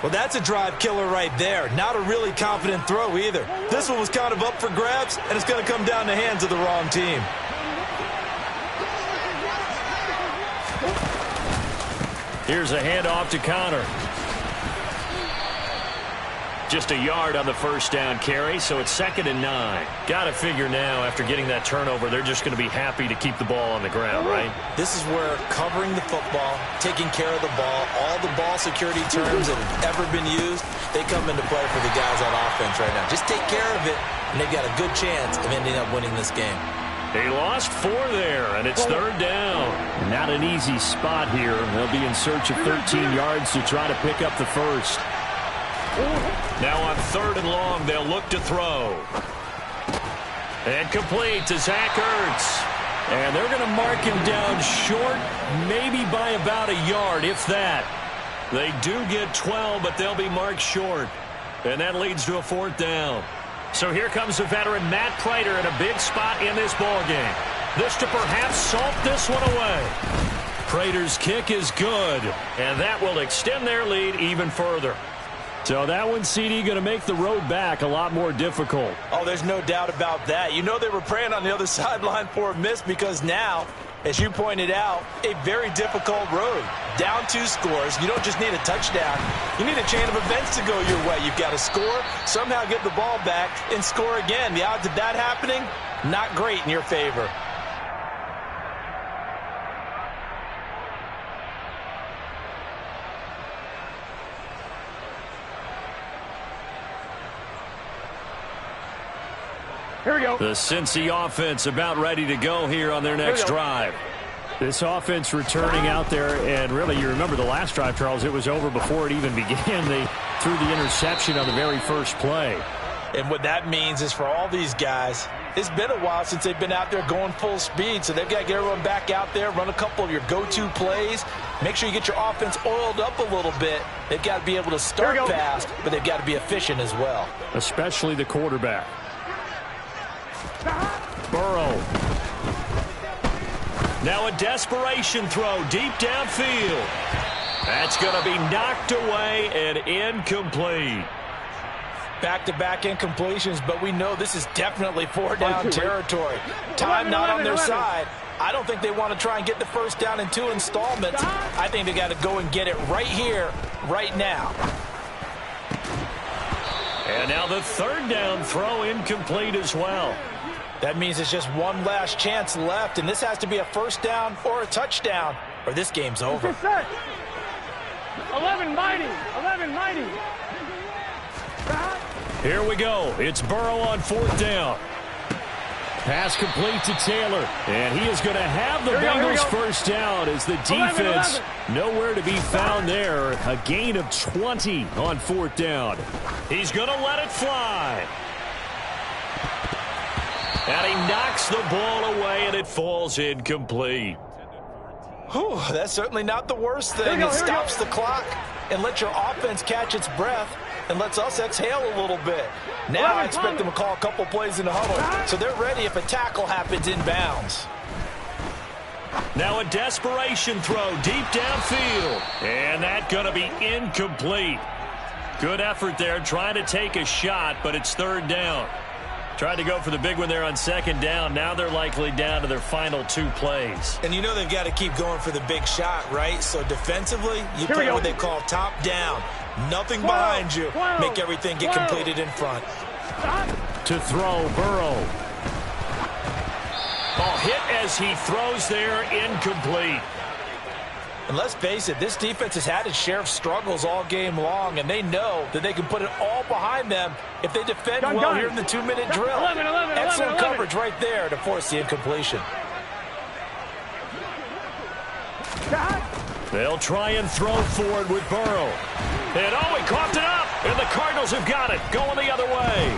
Well, that's a drive killer right there. Not a really confident throw either. This one was kind of up for grabs, and it's going to come down the hands of the wrong team. Here's a handoff to Connor. Just a yard on the first down carry, so it's 2nd and 9. Got to figure now, after getting that turnover, they're just going to be happy to keep the ball on the ground, right? This is where covering the football, taking care of the ball, all the ball security terms that have ever been used, they come into play for the guys on offense right now. Just take care of it, and they've got a good chance of ending up winning this game. They lost 4 there, and it's 3rd down. Not an easy spot here. They'll be in search of 13 yards to try to pick up the first. Now on 3rd and long, they'll look to throw. And complete to Zach Ertz. And they're going to mark him down short, maybe by about a yard, if that. They do get 12, but they'll be marked short. And that leads to a 4th down. So here comes the veteran Matt Prater in a big spot in this ballgame. This to perhaps salt this one away. Prater's kick is good, and that will extend their lead even further. So that one, CD, going to make the road back a lot more difficult. Oh, there's no doubt about that. You know they were praying on the other sideline for a miss because now, as you pointed out, a very difficult road. Down 2 scores. You don't just need a touchdown. You need a chain of events to go your way. You've got to score, somehow get the ball back, and score again. The odds of that happening, not great in your favor. Here we go. The Cincy offense about ready to go here on their next drive. This offense returning out there, and really, you remember the last drive, Charles, it was over before it even began. They threw the interception on the very first play. And what that means is for all these guys, it's been a while since they've been out there going full speed, so they've got to get everyone back out there, run a couple of your go-to plays, make sure you get your offense oiled up a little bit. They've got to be able to start fast, but they've got to be efficient as well. Especially the quarterback. Burrow. Now a desperation throw deep downfield. That's going to be knocked away and incomplete. Back-to-back incompletions, but we know this is definitely 4-down territory. Time not on their side. I don't think they want to try and get the first down in 2 installments. I think they got to go and get it right here right now. And now the third down throw incomplete as well. That means it's just one last chance left, and this has to be a first down or a touchdown, or this game's over. 11 mighty. 11 mighty. Here we go. It's Burrow on fourth down. Pass complete to Taylor. And he is going to have the Bengals first down as the defense 11. nowhere to be found there. A gain of 20 on fourth down. He's going to let it fly. And he knocks the ball away, and it falls incomplete. Whew, that's certainly not the worst thing. It stops the clock and lets your offense catch its breath and lets us exhale a little bit. Now I expect them to call a couple plays in the huddle, so they're ready if a tackle happens inbounds. Now a desperation throw deep downfield, and that's going to be incomplete. Good effort there, trying to take a shot, but it's third down. Tried to go for the big one there on second down. Now they're likely down to their final two plays. And you know they've got to keep going for the big shot, right? So defensively, you play what they call top down. Nothing behind you. Make everything get completed in front. To throw, Burrow. Ball hit as he throws there, incomplete. And let's face it, this defense has had its share of struggles all game long, and they know that they can put it all behind them if they defend well here in the 2-minute drill. 11. Excellent coverage right there to force the incompletion. They'll try and throw forward with Burrow. And he coughed it up, and the Cardinals have got it, going the other way.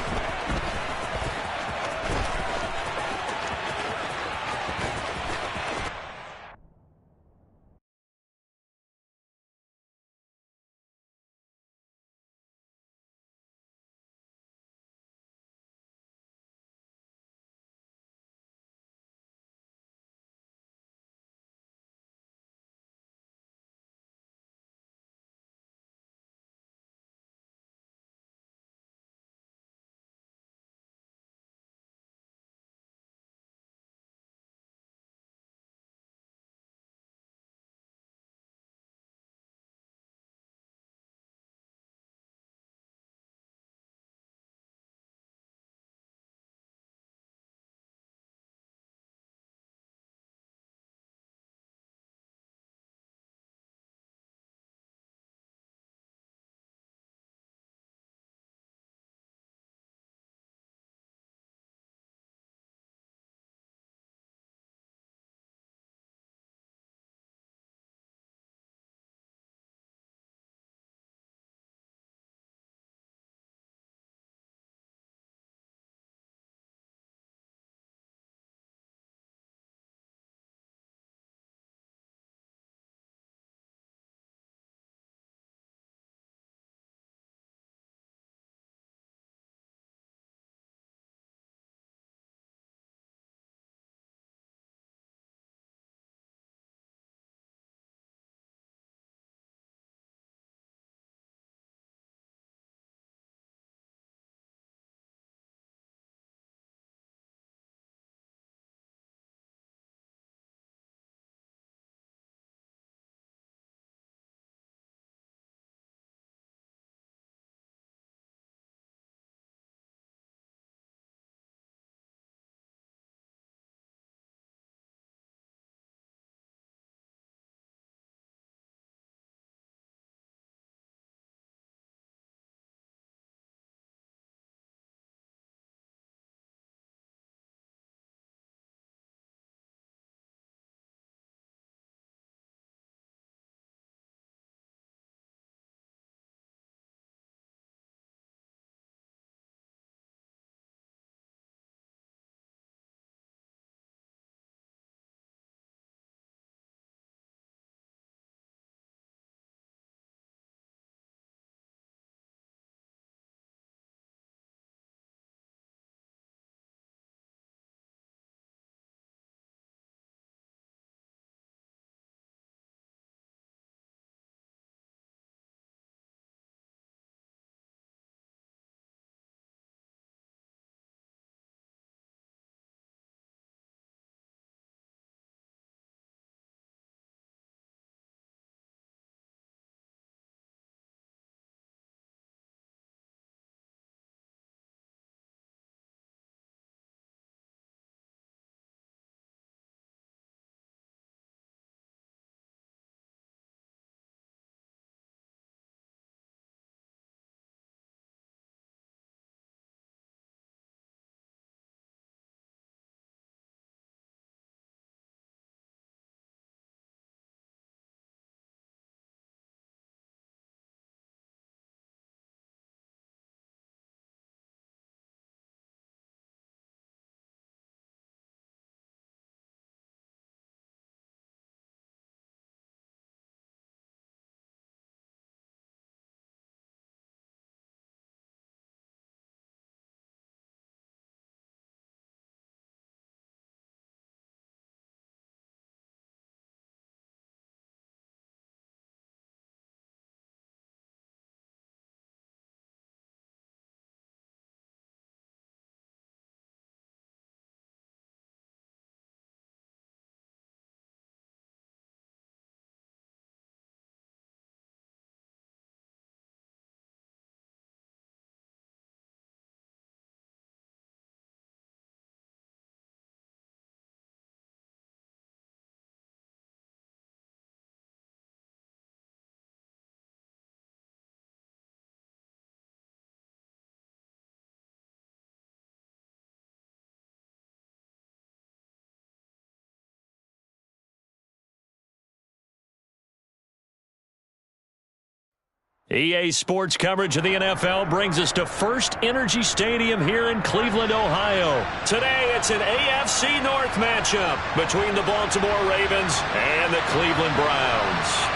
EA Sports coverage of the NFL brings us to First Energy Stadium here in Cleveland, Ohio. Today, it's an AFC North matchup between the Baltimore Ravens and the Cleveland Browns.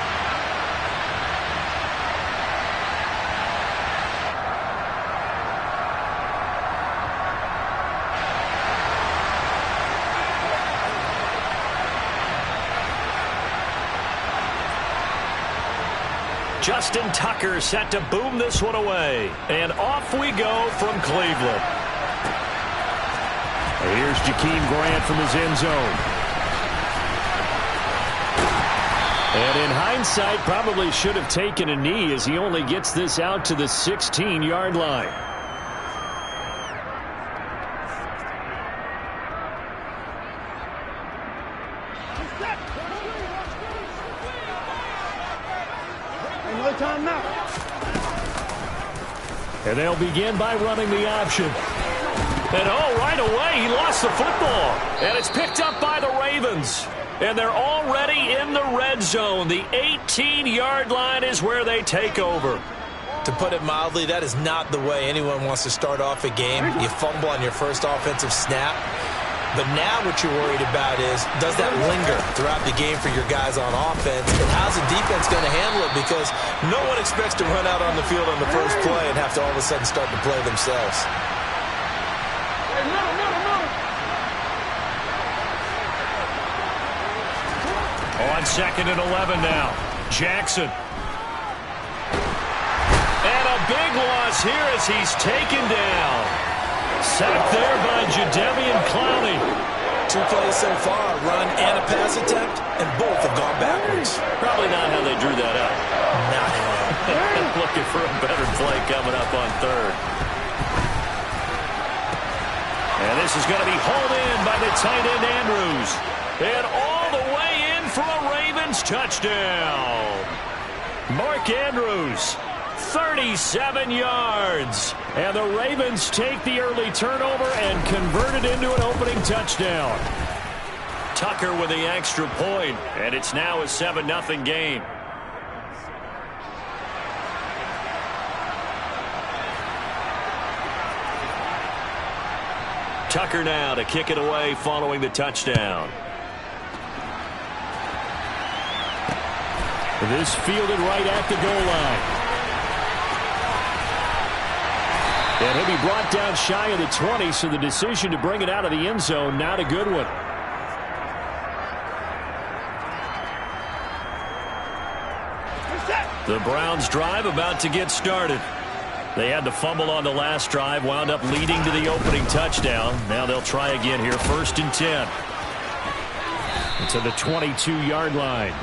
Justin Tucker set to boom this one away. And off we go from Cleveland. Here's Jakeem Grant from his end zone. And in hindsight, probably should have taken a knee as he only gets this out to the 16-yard line. And they'll begin by running the option. And right away, he lost the football. And it's picked up by the Ravens. And they're already in the red zone. The 18-yard line is where they take over. To put it mildly, that is not the way anyone wants to start off a game. You fumble on your first offensive snap. But now what you're worried about is, does that linger throughout the game for your guys on offense? And how's the defense going to handle it? Because no one expects to run out on the field on the first play and have to all of a sudden start to play themselves. On 2nd and 11 now. Jackson. And a big loss here as he's taken down. Sacked there by Jadeveon Clowney. 2 plays so far, run and a pass attempt, and both have gone backwards. Probably not how they drew that up. Not at all. Looking for a better play coming up on 3rd. And this is going to be hauled in by the tight end Andrews. And all the way in for a Ravens touchdown. Mark Andrews. 37 yards. And the Ravens take the early turnover and convert it into an opening touchdown. Tucker with the extra point, and it's now a 7-0 game. Tucker now to kick it away following the touchdown. This fielded right at the goal line. And he'll be brought down shy of the 20, so the decision to bring it out of the end zone, not a good one. The Browns drive about to get started. They had the fumble on the last drive, wound up leading to the opening touchdown. Now they'll try again here, 1st and 10. To the 22-yard line.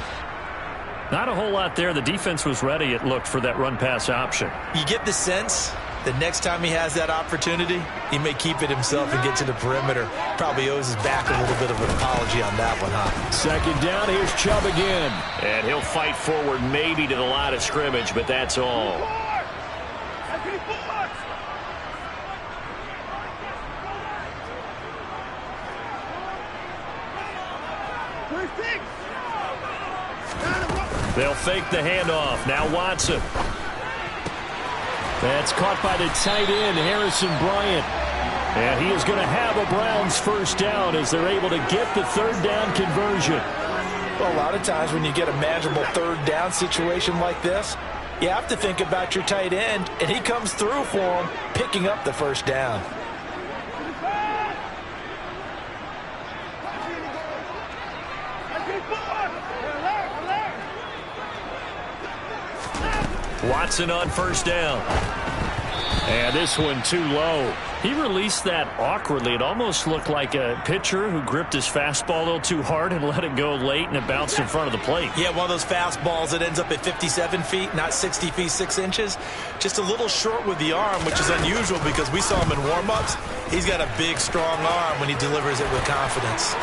Not a whole lot there. The defense was ready, it looked, for that run-pass option. You get the sense that next time he has that opportunity, he may keep it himself and get to the perimeter. Probably owes his back a little bit of an apology on that one, huh? 2nd down, here's Chubb again. And he'll fight forward maybe to the line of scrimmage, but that's all. They'll fake the handoff. Now Watson. That's caught by the tight end, Harrison Bryant. And he is going to have a Browns 1st down as they're able to get the 3rd down conversion. Well, a lot of times when you get a manageable 3rd down situation like this, you have to think about your tight end, and he comes through for him, picking up the 1st down. Watson on 1st down. And this one too low. He released that awkwardly. It almost looked like a pitcher who gripped his fastball a little too hard and let it go late, and it bounced in front of the plate. Yeah, one of those fastballs that ends up at 57 feet, not 60 feet, 6 inches. Just a little short with the arm, which is unusual because we saw him in warm-ups. He's got a big, strong arm when he delivers it with confidence.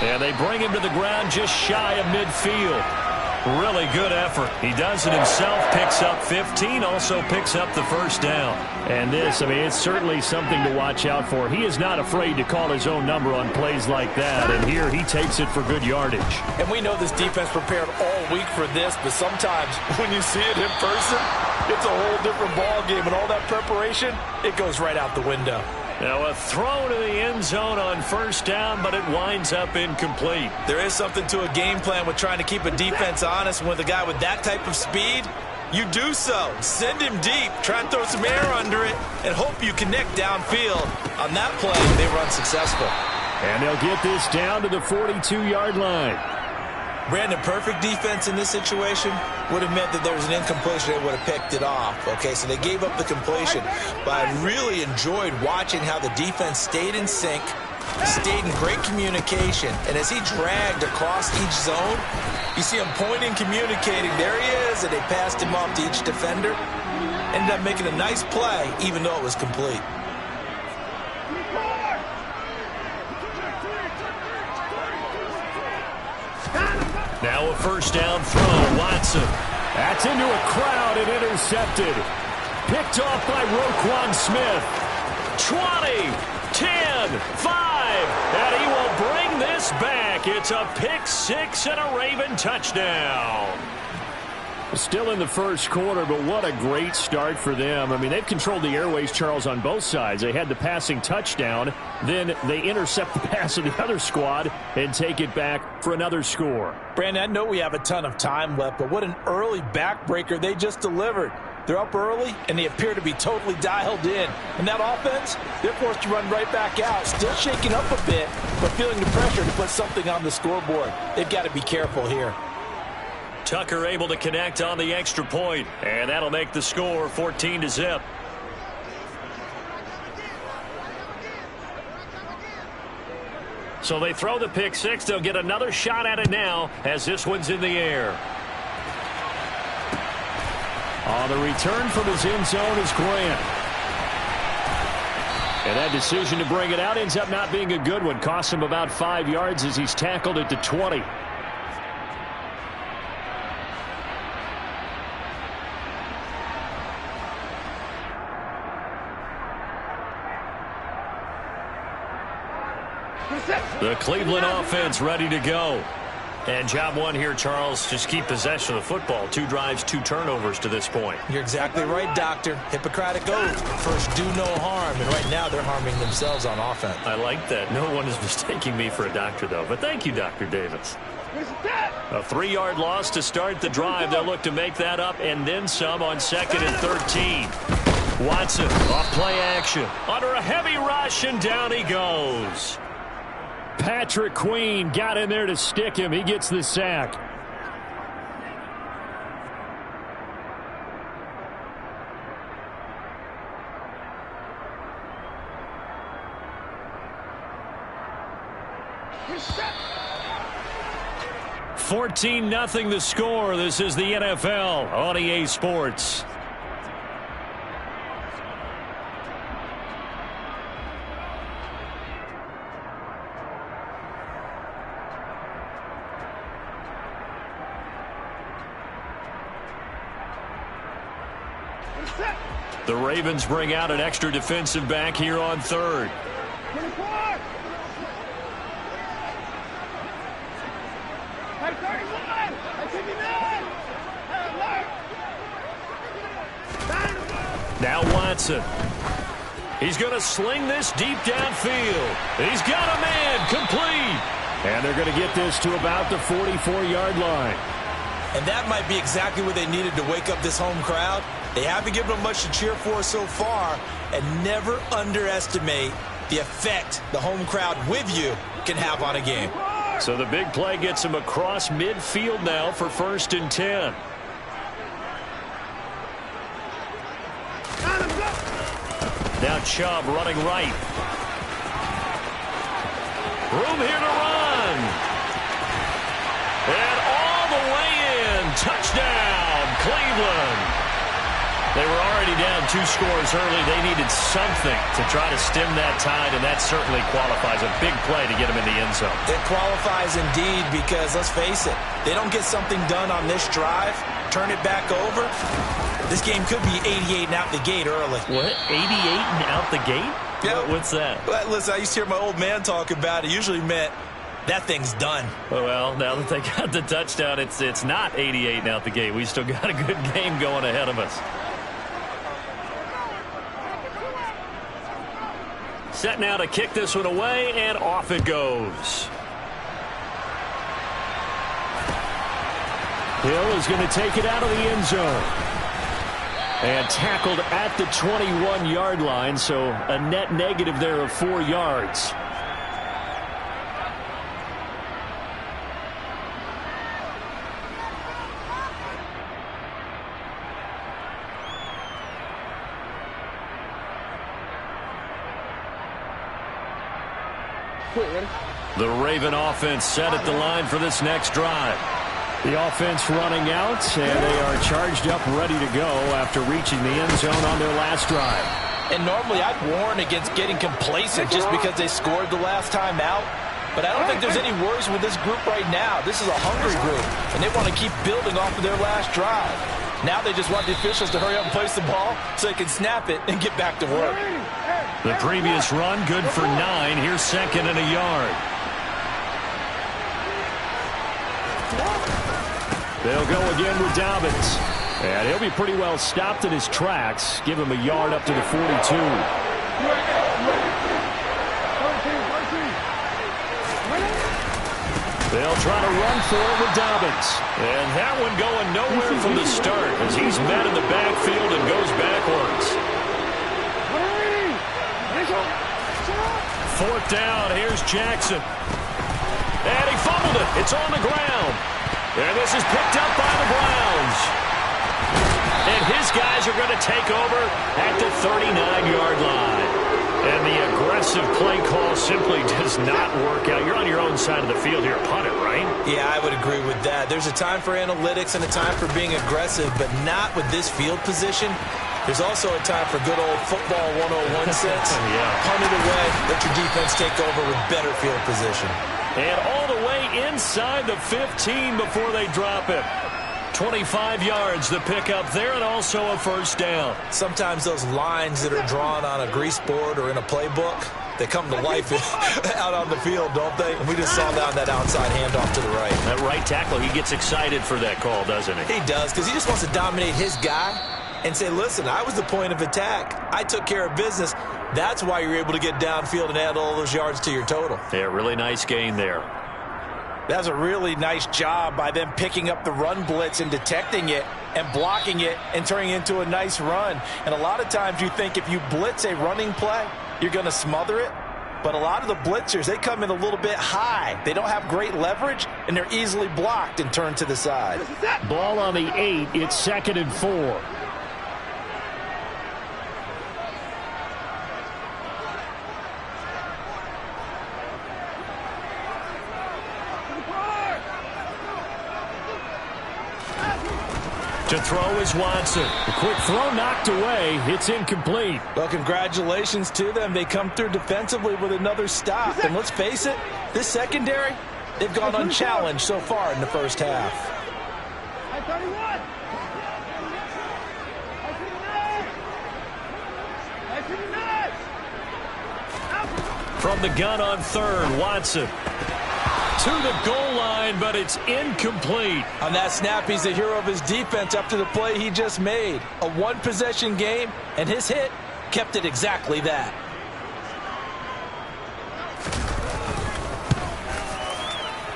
And they bring him to the ground just shy of midfield. Really good effort. He does it himself, picks up 15, also picks up the 1st down. And this, I mean, it's certainly something to watch out for. He is not afraid to call his own number on plays like that, and here he takes it for good yardage. And we know this defense prepared all week for this, but sometimes when you see it in person, it's a whole different ball game, and all that preparation, it goes right out the window. Now a throw to the end zone on first down, but it winds up incomplete. There is something to a game plan with trying to keep a defense honest. With a guy with that type of speed, you do so. Send him deep, try and throw some air under it, and hope you connect downfield. On that play, they were unsuccessful. And they'll get this down to the 42-yard line. Brandon, perfect defense in this situation would have meant that there was an incompletion. They would have picked it off. Okay, so they gave up the completion. But I really enjoyed watching how the defense stayed in sync, stayed in great communication. And as he dragged across each zone, you see him pointing, communicating. There he is, and they passed him off to each defender. Ended up making a nice play, even though it was complete. Now a first down throw. Watson. That's into a crowd and intercepted. Picked off by Roquan Smith. 20, 10, 5, and he will bring this back. It's a pick six and a Raven touchdown. Still in the first quarter, but what a great start for them. I mean, they've controlled the airways, Charles, on both sides. They had the passing touchdown. Then they intercept the pass of the other squad and take it back for another score. Brandon, I know we have a ton of time left, but what an early backbreaker they just delivered. They're up early, and they appear to be totally dialed in. And that offense, they're forced to run right back out. Still shaking up a bit, but feeling the pressure to put something on the scoreboard. They've got to be careful here. Tucker able to connect on the extra point, and that'll make the score 14-0. So they throw the pick six. They'll get another shot at it now as this one's in the air. On the return from his end zone is Grant. And that decision to bring it out ends up not being a good one. Costs him about 5 yards as he's tackled at the 20. The Cleveland offense ready to go. And job one here, Charles, just keep possession of the football. 2 drives, 2 turnovers to this point. You're exactly right, Doctor. Hippocratic oath. First, do no harm. And right now, they're harming themselves on offense. I like that. No one is mistaking me for a doctor, though. But thank you, Dr. Davis. A 3-yard loss to start the drive. They'll look to make that up and then some on 2nd and 13. Watson off play action. Under a heavy rush, and down he goes. Patrick Queen got in there to stick him. He gets the sack. Reset. 14-0 the score. This is the NFL on EA Sports. The Ravens bring out an extra defensive back here on 3rd. 24. 31. 59. Now Watson. He's going to sling this deep downfield. He's got a man complete. And they're going to get this to about the 44-yard line. And that might be exactly what they needed to wake up this home crowd. They haven't given them much to cheer for so far, and never underestimate the effect the home crowd with you can have on a game. So the big play gets him across midfield now for 1st and 10. Now Chubb running right. Room here to run. And all the way in. Touchdown, Cleveland. They were already down 2 scores early. They needed something to try to stem that tide, and that certainly qualifies. A big play to get them in the end zone. It qualifies indeed because, let's face it, they don't get something done on this drive, turn it back over, this game could be 88 and out the gate early. What? 88 and out the gate? Yeah. What's that? Well, listen, I used to hear my old man talk about it. Usually meant that thing's done. Well, now that they got the touchdown, it's not 88 and out the gate. We still got a good game going ahead of us. Set now to kick this one away, and off it goes. Hill is going to take it out of the end zone. And tackled at the 21-yard line, so a net negative there of 4 yards. The Raven offense set at the line for this next drive. The offense running out, and they are charged up, ready to go after reaching the end zone on their last drive. And normally I'd warn against getting complacent just because they scored the last time out. But I don't think there's any worries with this group right now. This is a hungry group, and they want to keep building off of their last drive. Now they just want the officials to hurry up and place the ball so they can snap it and get back to work. The previous run, good for 9. Here's 2nd and a yard. They'll go again with Dobbins. And he'll be pretty well stopped in his tracks. Give him a yard up to the 42. They'll try to run for it with Dobbins. And that one going nowhere from the start as he's met in the backfield and goes backwards. 4th down, here's Jackson. And he fumbled it. It's on the ground. And this is picked up by the Browns. And his guys are going to take over at the 39-yard line. And the aggressive play call simply does not work out. You're on your own side of the field here. Punt it, right? Yeah, I would agree with that. There's a time for analytics and a time for being aggressive, but not with this field position. There's also a time for good old football 101 sense. Yeah. Punt it away. Let your defense take over with better field position. And all the way inside the 15 before they drop it. 25 yards the pick up there, and also a 1st down. Sometimes those lines that are drawn on a grease board or in a playbook, they come to life out on the field, don't they? And we just saw that on that outside handoff to the right. That right tackle, he gets excited for that call, doesn't he? He does, because he just wants to dominate his guy and say, listen, I was the point of attack. I took care of business. That's why you're able to get downfield and add all those yards to your total. Yeah, really nice gain there. That was a really nice job by them picking up the run blitz and detecting it and blocking it and turning it into a nice run. And a lot of times you think if you blitz a running play, you're going to smother it. But a lot of the blitzers, they come in a little bit high. They don't have great leverage, and they're easily blocked and turned to the side. Ball on the 8. It's 2nd and 4. To throw is Watson. The quick throw knocked away. It's incomplete. Well, congratulations to them. They come through defensively with another stop. And let's face it, this secondary, they've gone unchallenged so far in the first half. From the gun on 3rd, Watson. To the goal line, but it's incomplete. On that snap, he's the hero of his defense after the play he just made. A one-possession game, and his hit kept it exactly that.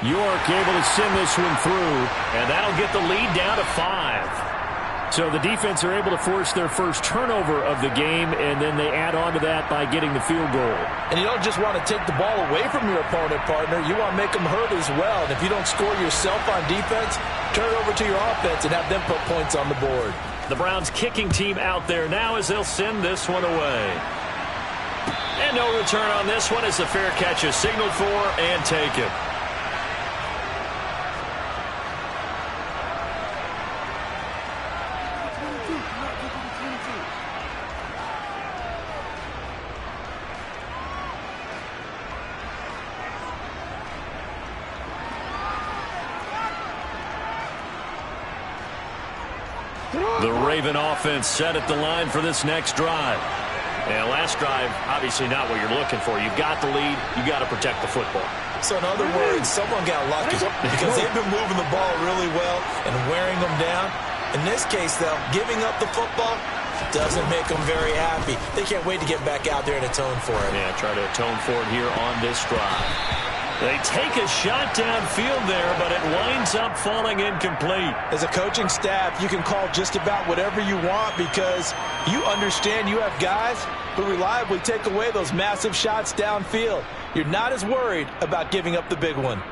York able to send this one through, and that'll get the lead down to 5. So the defense are able to force their first turnover of the game, and then they add on to that by getting the field goal. And you don't just want to take the ball away from your opponent, partner. You want to make them hurt as well. And if you don't score yourself on defense, turn it over to your offense and have them put points on the board. The Browns kicking team out there now as they'll send this one away. And no return on this one as the fair catch is signaled for and taken. The Raven offense set at the line for this next drive. And last drive, obviously not what you're looking for. You've got the lead. You've got to protect the football. So in other words, someone got lucky because they've been moving the ball really well and wearing them down. In this case, though, giving up the football Doesn't make them very happy. They can't wait to get back out there and atone for it. Yeah, try to atone for it here on this drive. They take a shot downfield there, but it winds up falling incomplete. As a coaching staff, you can call just about whatever you want because you understand you have guys who reliably take away those massive shots downfield. You're not as worried about giving up the big one.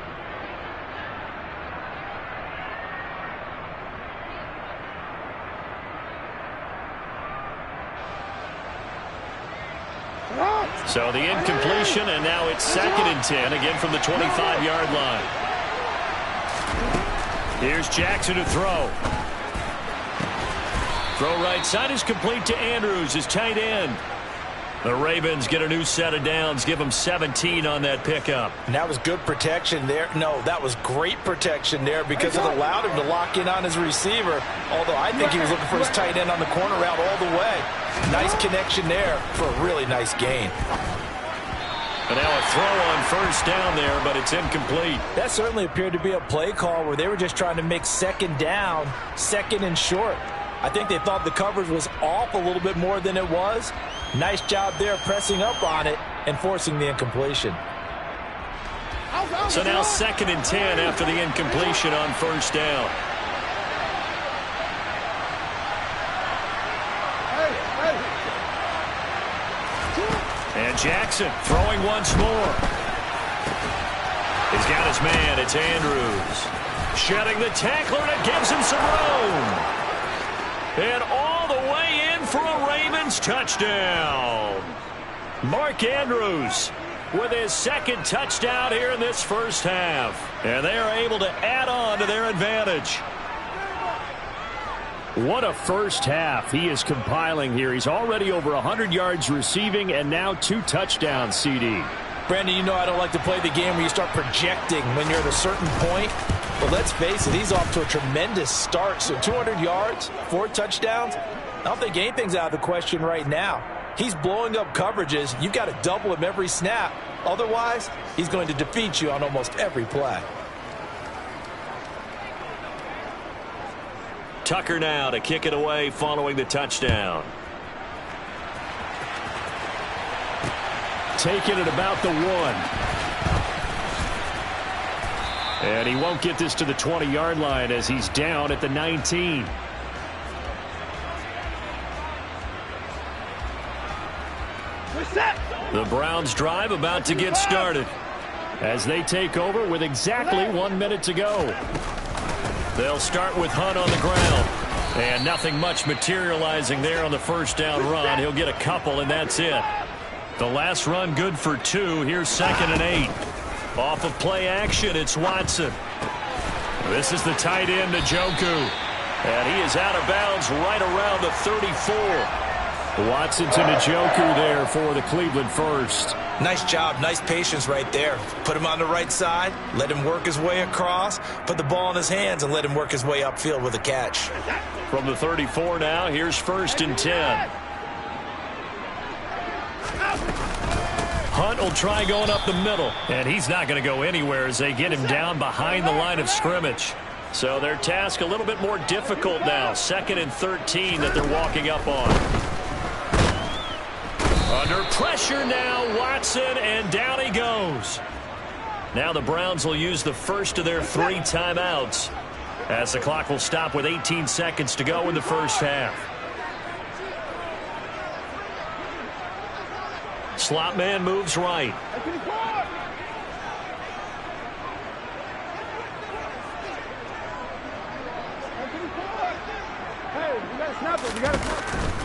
So the incompletion, and now it's 2nd and 10, again from the 25-yard line. Here's Jackson to throw. Throw right side is complete to Andrews, his tight end. The Ravens get a new set of downs, give them 17 on that pickup. And that was good protection there. No, that was great protection there because it allowed him to lock in on his receiver, although I think he was looking for his tight end on the corner route all the way. Nice connection there for a really nice gain. And now a throw on 1st down there, but it's incomplete. That certainly appeared to be a play call where they were just trying to make 2nd down, 2nd and short. I think they thought the coverage was off a little bit more than it was. Nice job there pressing up on it and forcing the incompletion. So now 2nd and 10 after the incompletion on 1st down. And Jackson throwing once more. He's got his man. It's Andrews. Shedding the tackler, and it gives him some room. And all the way in for a Ravens touchdown. Mark Andrews with his 2nd touchdown here in this first half. And they are able to add on to their advantage. What a first half he is compiling here. He's already over 100 yards receiving and now 2 touchdowns, CD. Brandon, you know I don't like to play the game where you start projecting when you're at a certain point. But let's face it, he's off to a tremendous start. So 200 yards, 4 touchdowns. I don't think anything's out of the question right now. He's blowing up coverages. You've got to double him every snap. Otherwise, he's going to defeat you on almost every play. Tucker now to kick it away following the touchdown. Taking it about the 1. And he won't get this to the 20-yard line as he's down at the 19. The Browns drive about to get started as they take over with exactly 1 minute to go. They'll start with Hunt on the ground. And nothing much materializing there on the 1st down run. He'll get a couple, and that's it. The last run good for 2. Here's 2nd and 8. Off of play action, it's Watson. This is the tight end, Njoku. And he is out of bounds right around the 34. Watson to Njoku there for the Cleveland first. Nice job, nice patience right there. Put him on the right side, let him work his way across, put the ball in his hands, and let him work his way upfield with a catch. From the 34 now, here's 1st and 10. Hunt will try going up the middle, and he's not going to go anywhere as they get him down behind the line of scrimmage. So their task a little bit more difficult now. 2nd and 13 that they're walking up on. Under pressure now, Watson, and down he goes. Now the Browns will use the first of their 3 timeouts as the clock will stop with 18 seconds to go in the first half. Slot man moves right.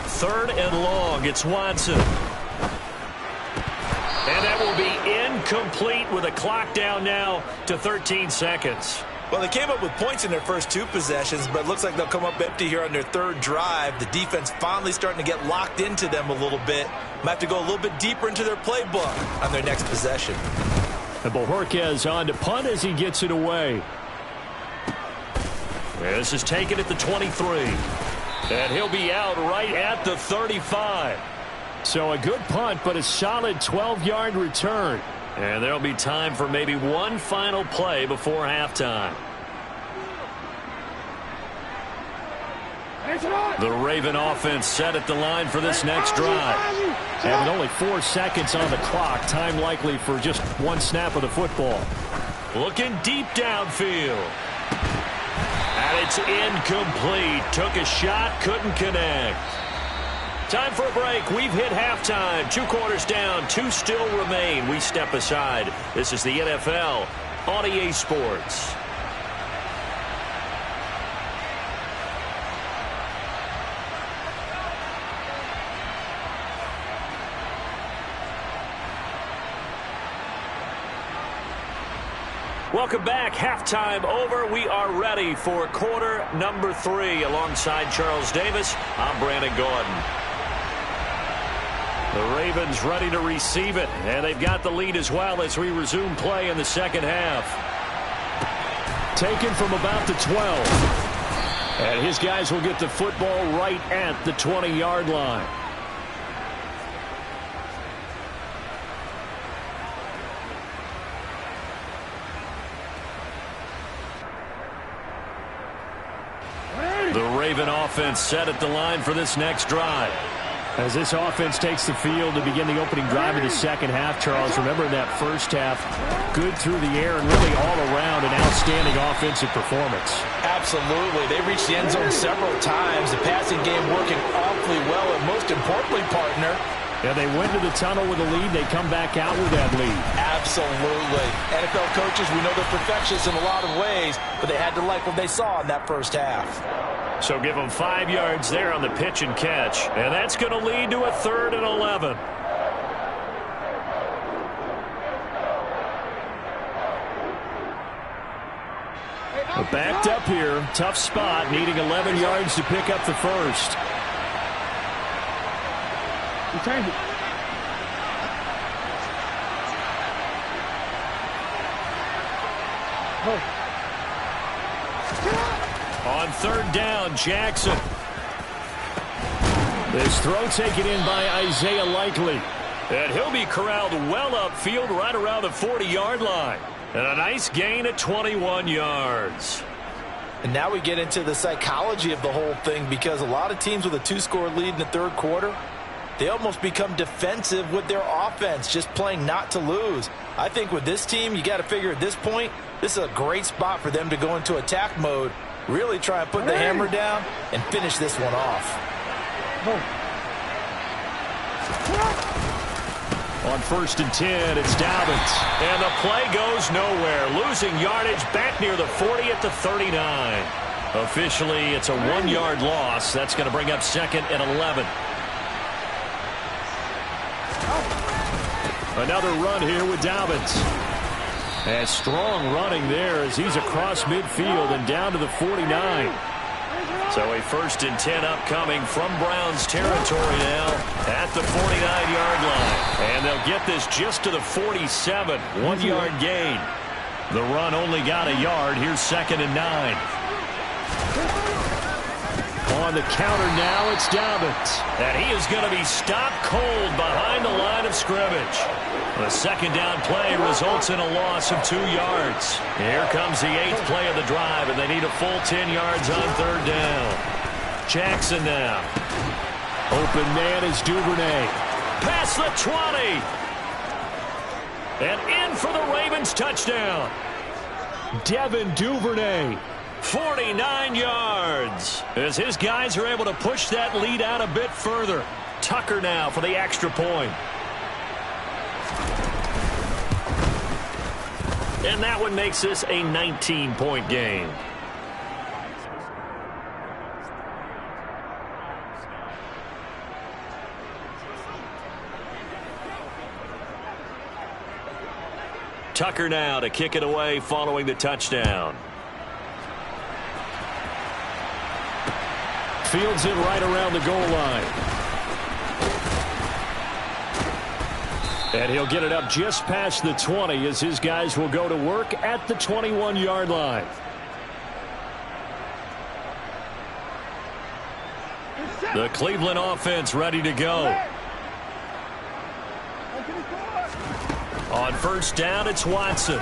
Third and long, it's Watson. And that will be incomplete with a clock down now to 13 seconds. Well, they came up with points in their first 2 possessions, but it looks like they'll come up empty here on their 3rd drive. The defense finally starting to get locked into them a little bit. Might have to go a little bit deeper into their playbook on their next possession. And Bojorquez on to punt as he gets it away. This is taken at the 23. And he'll be out right at the 35. So a good punt, but a solid 12-yard return. And there'll be time for maybe one final play before halftime. The Raven offense set at the line for this next drive. And with only 4 seconds on the clock, time likely for just one snap of the football. Looking deep downfield. And it's incomplete. Took a shot, couldn't connect. Time for a break. We've hit halftime. 2 quarters down, 2 still remain. We step aside. This is the NFL on EA Sports. Welcome back. Halftime over. We are ready for quarter number 3. Alongside Charles Davis, I'm Brandon Gordon. The Ravens ready to receive it, and they've got the lead as well as we resume play in the second half. Taken from about the 12. And his guys will get the football right at the 20-yard line. The Raven offense set at the line for this next drive. As this offense takes the field to begin the opening drive of the second half, Charles, remember in that first half, good through the air and really all around an outstanding offensive performance. Absolutely. They reached the end zone several times. The passing game working awfully well, and most importantly, partner, yeah, they went to the tunnel with a lead. They come back out with that lead. Absolutely. NFL coaches, we know they're perfectionists in a lot of ways, but they had to like what they saw in that first half. So give them 5 yards there on the pitch and catch. And that's going to lead to a 3rd and 11. But backed up here. Tough spot. Needing 11 yards to pick up the first. Change it. On 3rd down, Jackson. This throw taken in by Isaiah Likely. And he'll be corralled well upfield right around the 40-yard line. And a nice gain at 21 yards. And now we get into the psychology of the whole thing, because a lot of teams with a 2-score lead in the third quarter, they almost become defensive with their offense, just playing not to lose. I think with this team, you got to figure at this point, this is a great spot for them to go into attack mode, really try and put the hammer down and finish this one off. On 1st and 10, it's Dobbins. And the play goes nowhere. Losing yardage back near the 40 at the 39. Officially, it's a 1-yard loss. That's going to bring up 2nd and 11. Another run here with Dobbins. And strong running there as he's across midfield and down to the 49. So a 1st and 10 upcoming from Browns territory now at the 49-yard line. And they'll get this just to the 47. 1-yard gain. The run only got a yard. Here's 2nd and 9. On the counter now, it's Dobbins. And he is going to be stopped cold behind the line of scrimmage. The 2nd down play results in a loss of 2 yards. Here comes the 8th play of the drive, and they need a full 10 yards on 3rd down. Jackson now. Open man is Duvernay. Past the 20. And in for the Ravens touchdown. Devin Duvernay. 49 yards. As his guys are able to push that lead out a bit further. Tucker now for the extra point. And that one makes this a 19-point game. Tucker now to kick it away following the touchdown. Fields it right around the goal line. And he'll get it up just past the 20 as his guys will go to work at the 21-yard line. The Cleveland offense ready to go. On 1st down, it's Watson.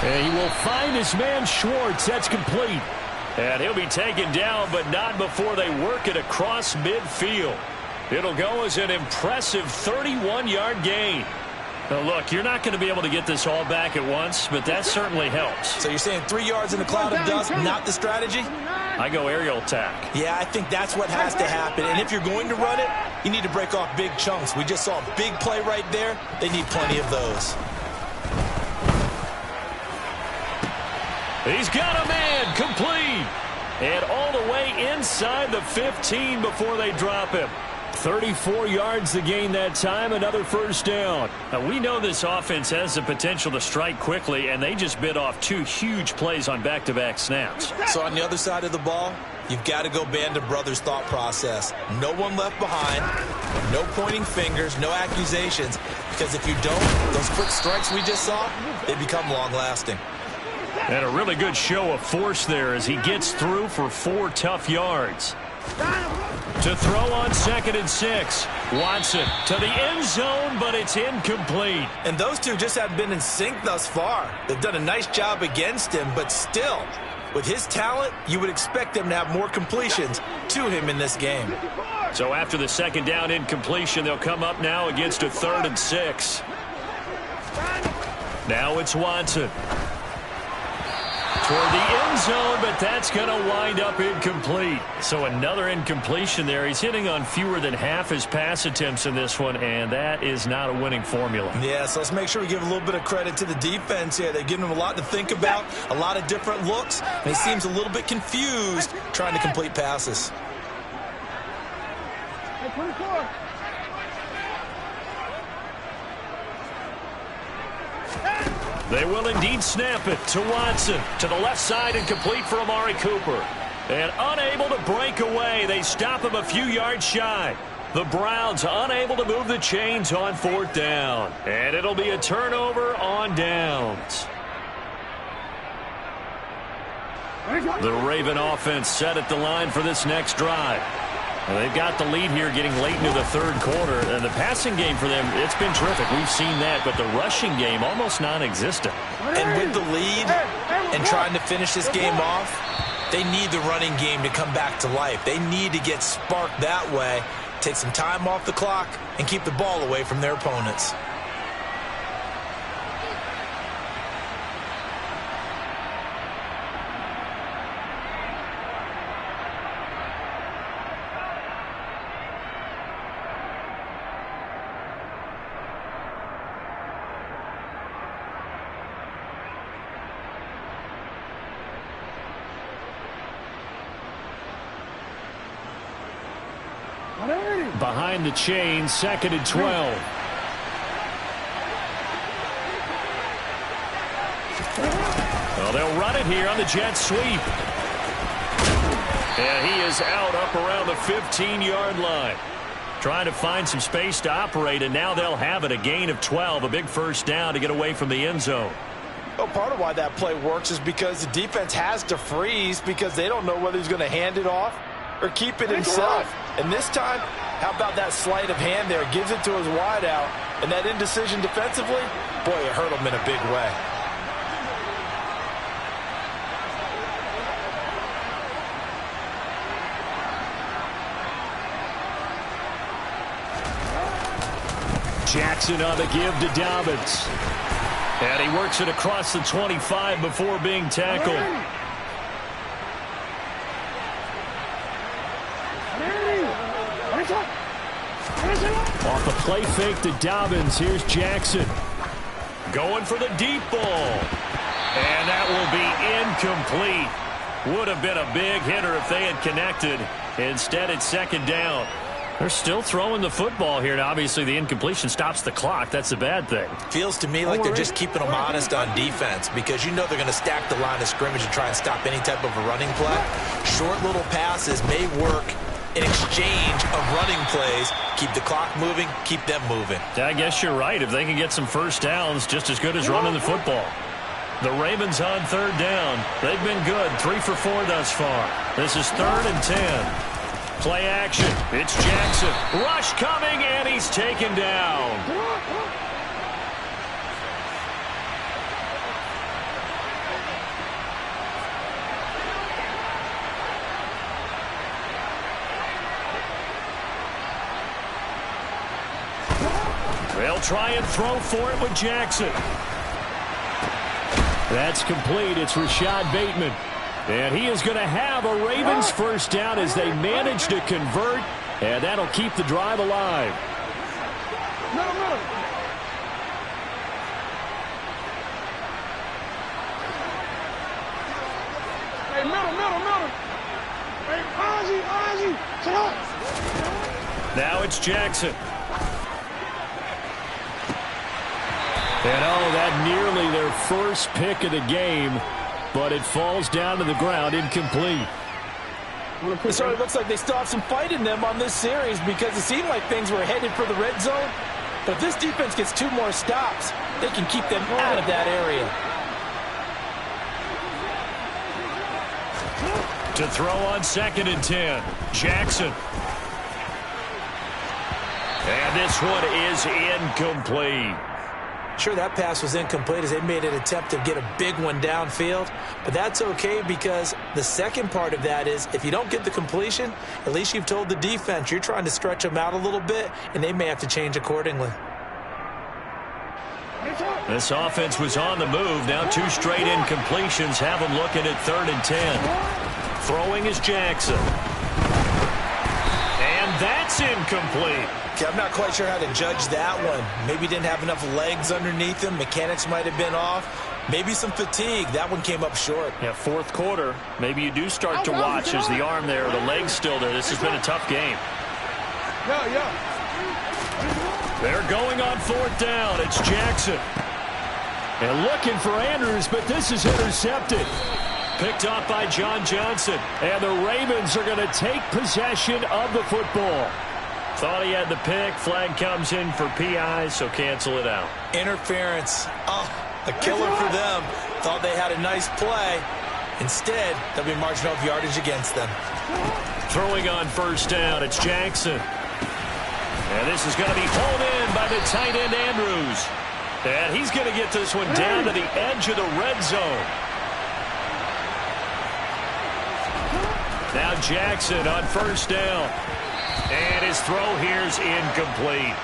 And he will find his man Schwartz. That's complete. And he'll be taken down, but not before they work it across midfield. It'll go as an impressive 31-yard gain. Now, look, you're not going to be able to get this all back at once, but that certainly helps. So you're saying 3 yards in a cloud of dust, not the strategy? I go aerial attack. Yeah, I think that's what has to happen. And if you're going to run it, you need to break off big chunks. We just saw a big play right there. They need plenty of those. He's got a man, complete. And all the way inside the 15 before they drop him. 34 yards to gain that time, another first down. Now, we know this offense has the potential to strike quickly, and they just bit off 2 huge plays on back-to-back snaps. So on the other side of the ball, you've got to go Band of Brothers thought process. No one left behind, no pointing fingers, no accusations, because if you don't, those quick strikes we just saw, they become long-lasting. And a really good show of force there as he gets through for 4 tough yards. To throw on 2nd and 6. Watson to the end zone, but it's incomplete. And those two just haven't been in sync thus far. They've done a nice job against him, but still, with his talent, you would expect them to have more completions to him in this game. So after the 2nd down incompletion, they'll come up now against a 3rd and 6. Now it's Watson. Toward the end zone, but that's going to wind up incomplete. So another incompletion there. He's hitting on fewer than half his pass attempts in this one, and that is not a winning formula. Yeah, so let's make sure we give a little bit of credit to the defense here. They've given him a lot to think about, a lot of different looks, and he seems a little bit confused trying to complete passes. Hey, 24. They will indeed snap it to Watson. To the left side and complete for Amari Cooper. And unable to break away. They stop him a few yards shy. The Browns unable to move the chains on 4th down. And it'll be a turnover on downs. The Raven offense set at the line for this next drive. Well, they've got the lead here getting late into the 3rd quarter. And the passing game for them, it's been terrific. We've seen that. But the rushing game, almost non-existent. And with the lead and trying to finish this game off, they need the running game to come back to life. They need to get sparked that way, take some time off the clock, and keep the ball away from their opponents. Behind the chains, 2nd and 12. Well, they'll run it here on the jet sweep. And he is out up around the 15-yard line. Trying to find some space to operate, and now they'll have it. A gain of 12, a big first down to get away from the end zone. Well, part of why that play works is because the defense has to freeze because they don't know whether he's going to hand it off or keep it himself. And this time, how about that sleight of hand there? Gives it to his wideout. And that indecision defensively, boy, it hurt him in a big way. Jackson on the give to Dobbins. And he works it across the 25 before being tackled. Off the play fake to Dobbins. Here's Jackson. Going for the deep ball. And that will be incomplete. Would have been a big hitter if they had connected. Instead, it's 2nd down. They're still throwing the football here. Now, obviously, the incompletion stops the clock. That's a bad thing. Feels to me like they're just keeping them honest on defense because you know they're going to stack the line of scrimmage and try and stop any type of a running play. Short little passes may work in exchange of running plays. Keep the clock moving, keep them moving. I guess you're right. If they can get some first downs, just as good as running the football. The Ravens on 3rd down. They've been good. 3 for 4 thus far. This is 3rd and 10. Play action. It's Jackson. Rush coming, and he's taken down. They'll try and throw for it with Jackson. That's complete. It's Rashad Bateman. And he is going to have a Ravens first down as they manage to convert. And that'll keep the drive alive. Middle. Hey, middle. Hey, Ozzie, sit up. Now it's Jackson. And that nearly their first pick of the game, but it falls down to the ground, incomplete. It certainly looks like they still have some fight in them on this series because it seemed like things were headed for the red zone. But if this defense gets 2 more stops, they can keep them out of that area. To throw on 2nd and 10, Jackson. And this one is incomplete. Sure, that pass was incomplete as they made an attempt to get a big one downfield. But that's okay because the second part of that is if you don't get the completion, at least you've told the defense you're trying to stretch them out a little bit, and they may have to change accordingly. This offense was on the move. Now 2 straight incompletions have them looking at 3rd and 10. Throwing is Jackson. And that's incomplete. Okay, I'm not quite sure how to judge that one. Maybe didn't have enough legs underneath him. Mechanics might have been off. Maybe some fatigue. That one came up short. Yeah, 4th quarter. Maybe you do start to watch as the arm there, the leg's still there. This has been a tough game. Yeah. They're going on 4th down. It's Jackson. And looking for Andrews, but this is intercepted. Picked off by John Johnson. And the Ravens are going to take possession of the football. Thought he had the pick. Flag comes in for PI, so cancel it out. Interference. Oh, a killer for them. Thought they had a nice play. Instead, they'll be marching off yardage against them. Throwing on 1st down, it's Jackson. And this is going to be pulled in by the tight end Andrews. And he's going to get this one down to the edge of the red zone. Now Jackson on 1st down. And his throw here is incomplete.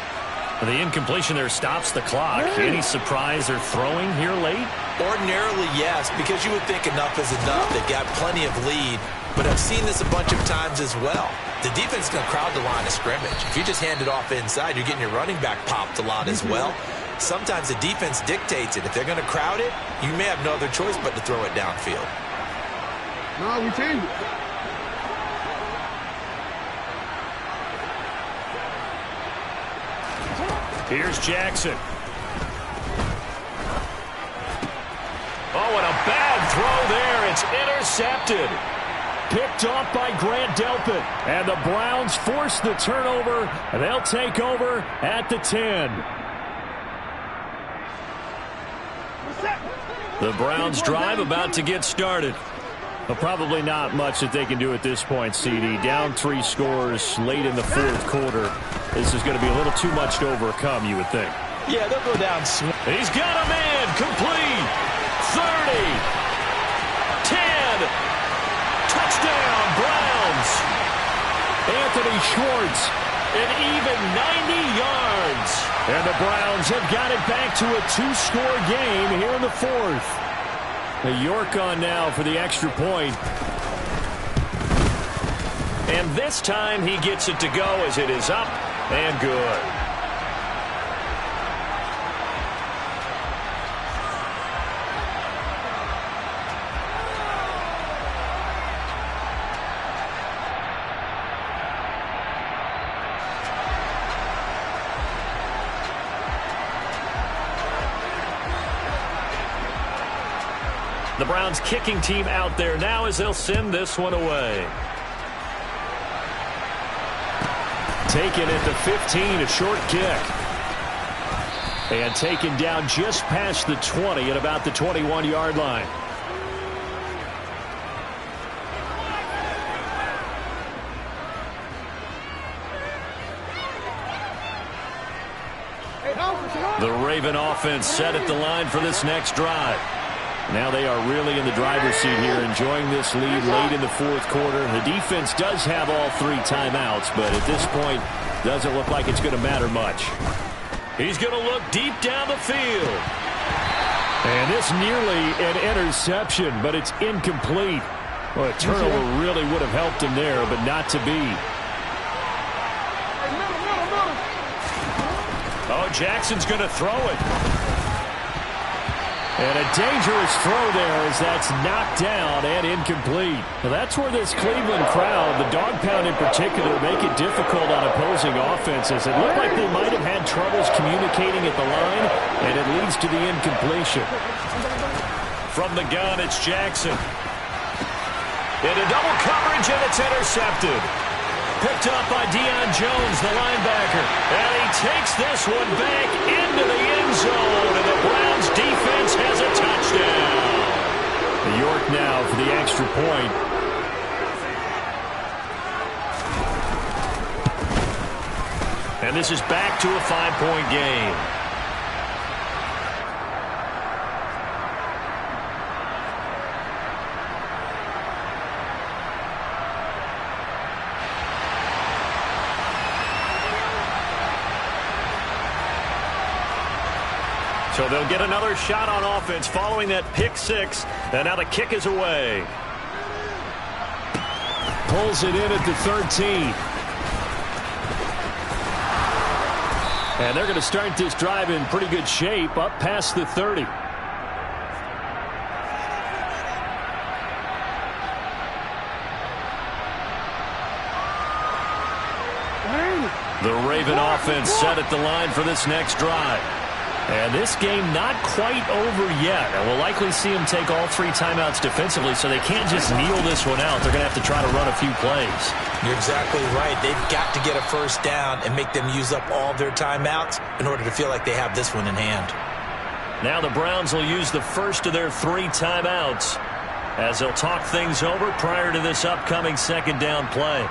The incompletion there stops the clock. Any surprise they're throwing here late? Ordinarily, yes, because you would think enough is enough. They've got plenty of lead. But I've seen this a bunch of times as well. The defense is going to crowd the line of scrimmage. If you just hand it off inside, you're getting your running back popped a lot as well. Sometimes the defense dictates it. If they're going to crowd it, you may have no other choice but to throw it downfield. No, we changed it. Here's Jackson. Oh, and a bad throw there. It's intercepted. Picked off by Grant Delpit. And the Browns force the turnover. And they'll take over at the 10. The Browns drive about to get started. Well, probably not much that they can do at this point, CD. Down 3 scores late in the 4th quarter. This is going to be a little too much to overcome, you would think. Yeah, they'll go down. He's got a man. Complete. 30. 10. Touchdown, Browns. Anthony Schwartz, an even 90 yards. And the Browns have got it back to a 2-score game here in the 4th. York on now for the extra point. And this time he gets it to go as it is up and good. The Browns kicking team out there now as they'll send this one away. Taken at the 15, a short kick. And taken down just past the 20 at about the 21-yard line. The Raven offense set at the line for this next drive. Now they are really in the driver's seat here, enjoying this lead late in the 4th quarter. The defense does have all 3 timeouts, but at this point, doesn't look like it's going to matter much. He's going to look deep down the field. And this nearly an interception, but it's incomplete. Well, a turnover really would have helped him there, but not to be. Oh, Jackson's going to throw it. And a dangerous throw there as that's knocked down and incomplete. Well, that's where this Cleveland crowd, the dog pound in particular, make it difficult on opposing offenses. It looked like they might have had troubles communicating at the line, and it leads to the incompletion. From the gun, it's Jackson. Into double coverage, and it's intercepted. Picked up by Deion Jones, the linebacker. And he takes this one back into the end zone, and the Browns defense has a touchdown. York now for the extra point. And this is back to a 5-point game. So they'll get another shot on offense following that pick six. And now the kick is away. Pulls it in at the 13. And they're going to start this drive in pretty good shape up past the 30. The Raven offense set at the line for this next drive. And this game not quite over yet. And we'll likely see them take all 3 timeouts defensively, so they can't just kneel this one out. They're going to have to try to run a few plays. You're exactly right. They've got to get a first down and make them use up all their timeouts in order to feel like they have this one in hand. Now the Browns will use the first of their 3 timeouts as they'll talk things over prior to this upcoming second down play.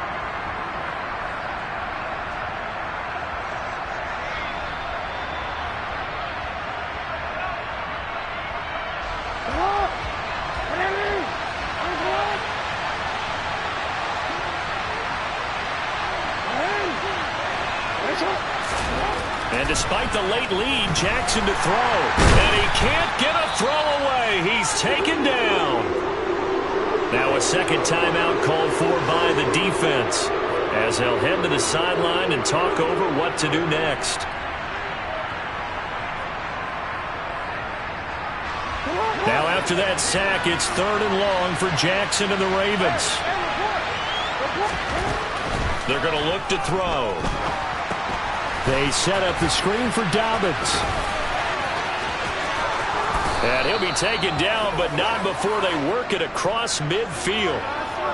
And despite the late lead, Jackson to throw. And he can't get a throw away. He's taken down. Now a second timeout called for by the defense as they'll head to the sideline and talk over what to do next. Now after that sack, it's 3rd and long for Jackson and the Ravens. They're going to look to throw. They set up the screen for Dobbins. And he'll be taken down, but not before they work it across midfield.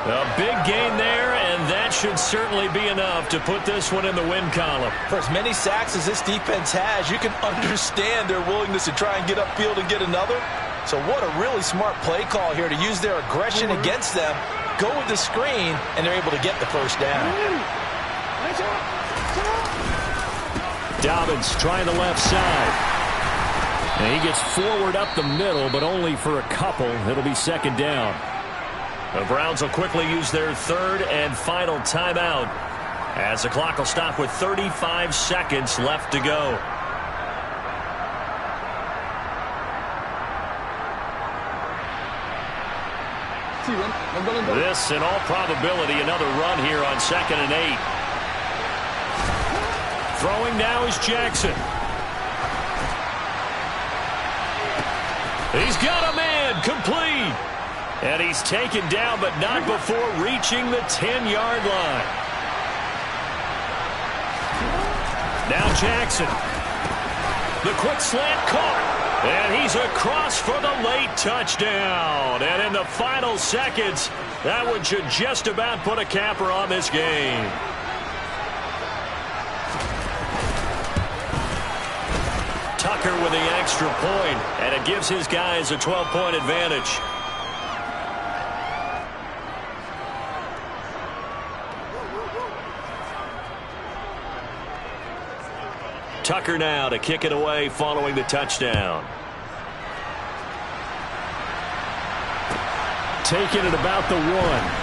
A big gain there, and that should certainly be enough to put this one in the win column. For as many sacks as this defense has, you can understand their willingness to try and get upfield and get another. So what a really smart play call here to use their aggression against them, go with the screen, and they're able to get the first down. Dobbins trying the left side. And he gets forward up the middle, but only for a couple. It'll be second down. The Browns will quickly use their 3rd and final timeout as the clock will stop with 35 seconds left to go. This, in all probability, another run here on 2nd and 8. Throwing now is Jackson. He's got a man, complete. And he's taken down, but not before reaching the 10-yard line. Now Jackson. The quick slant caught. And he's across for the late touchdown. And in the final seconds, that one should just about put a capper on this game. Tucker with the extra point, and it gives his guys a 12-point advantage. Tucker now to kick it away following the touchdown. Taking it about the 1.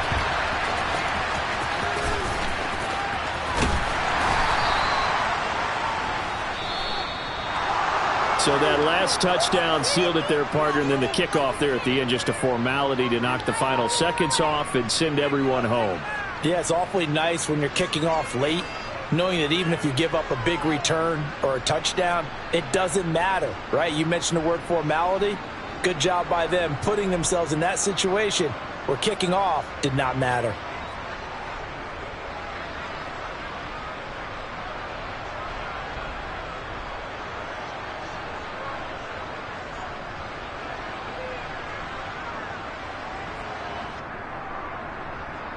So that last touchdown sealed it there, partner, and then the kickoff there at the end, just a formality to knock the final seconds off and send everyone home. Yeah, it's awfully nice when you're kicking off late, knowing that even if you give up a big return or a touchdown, it doesn't matter, right? You mentioned the word formality. Good job by them putting themselves in that situation where kicking off did not matter.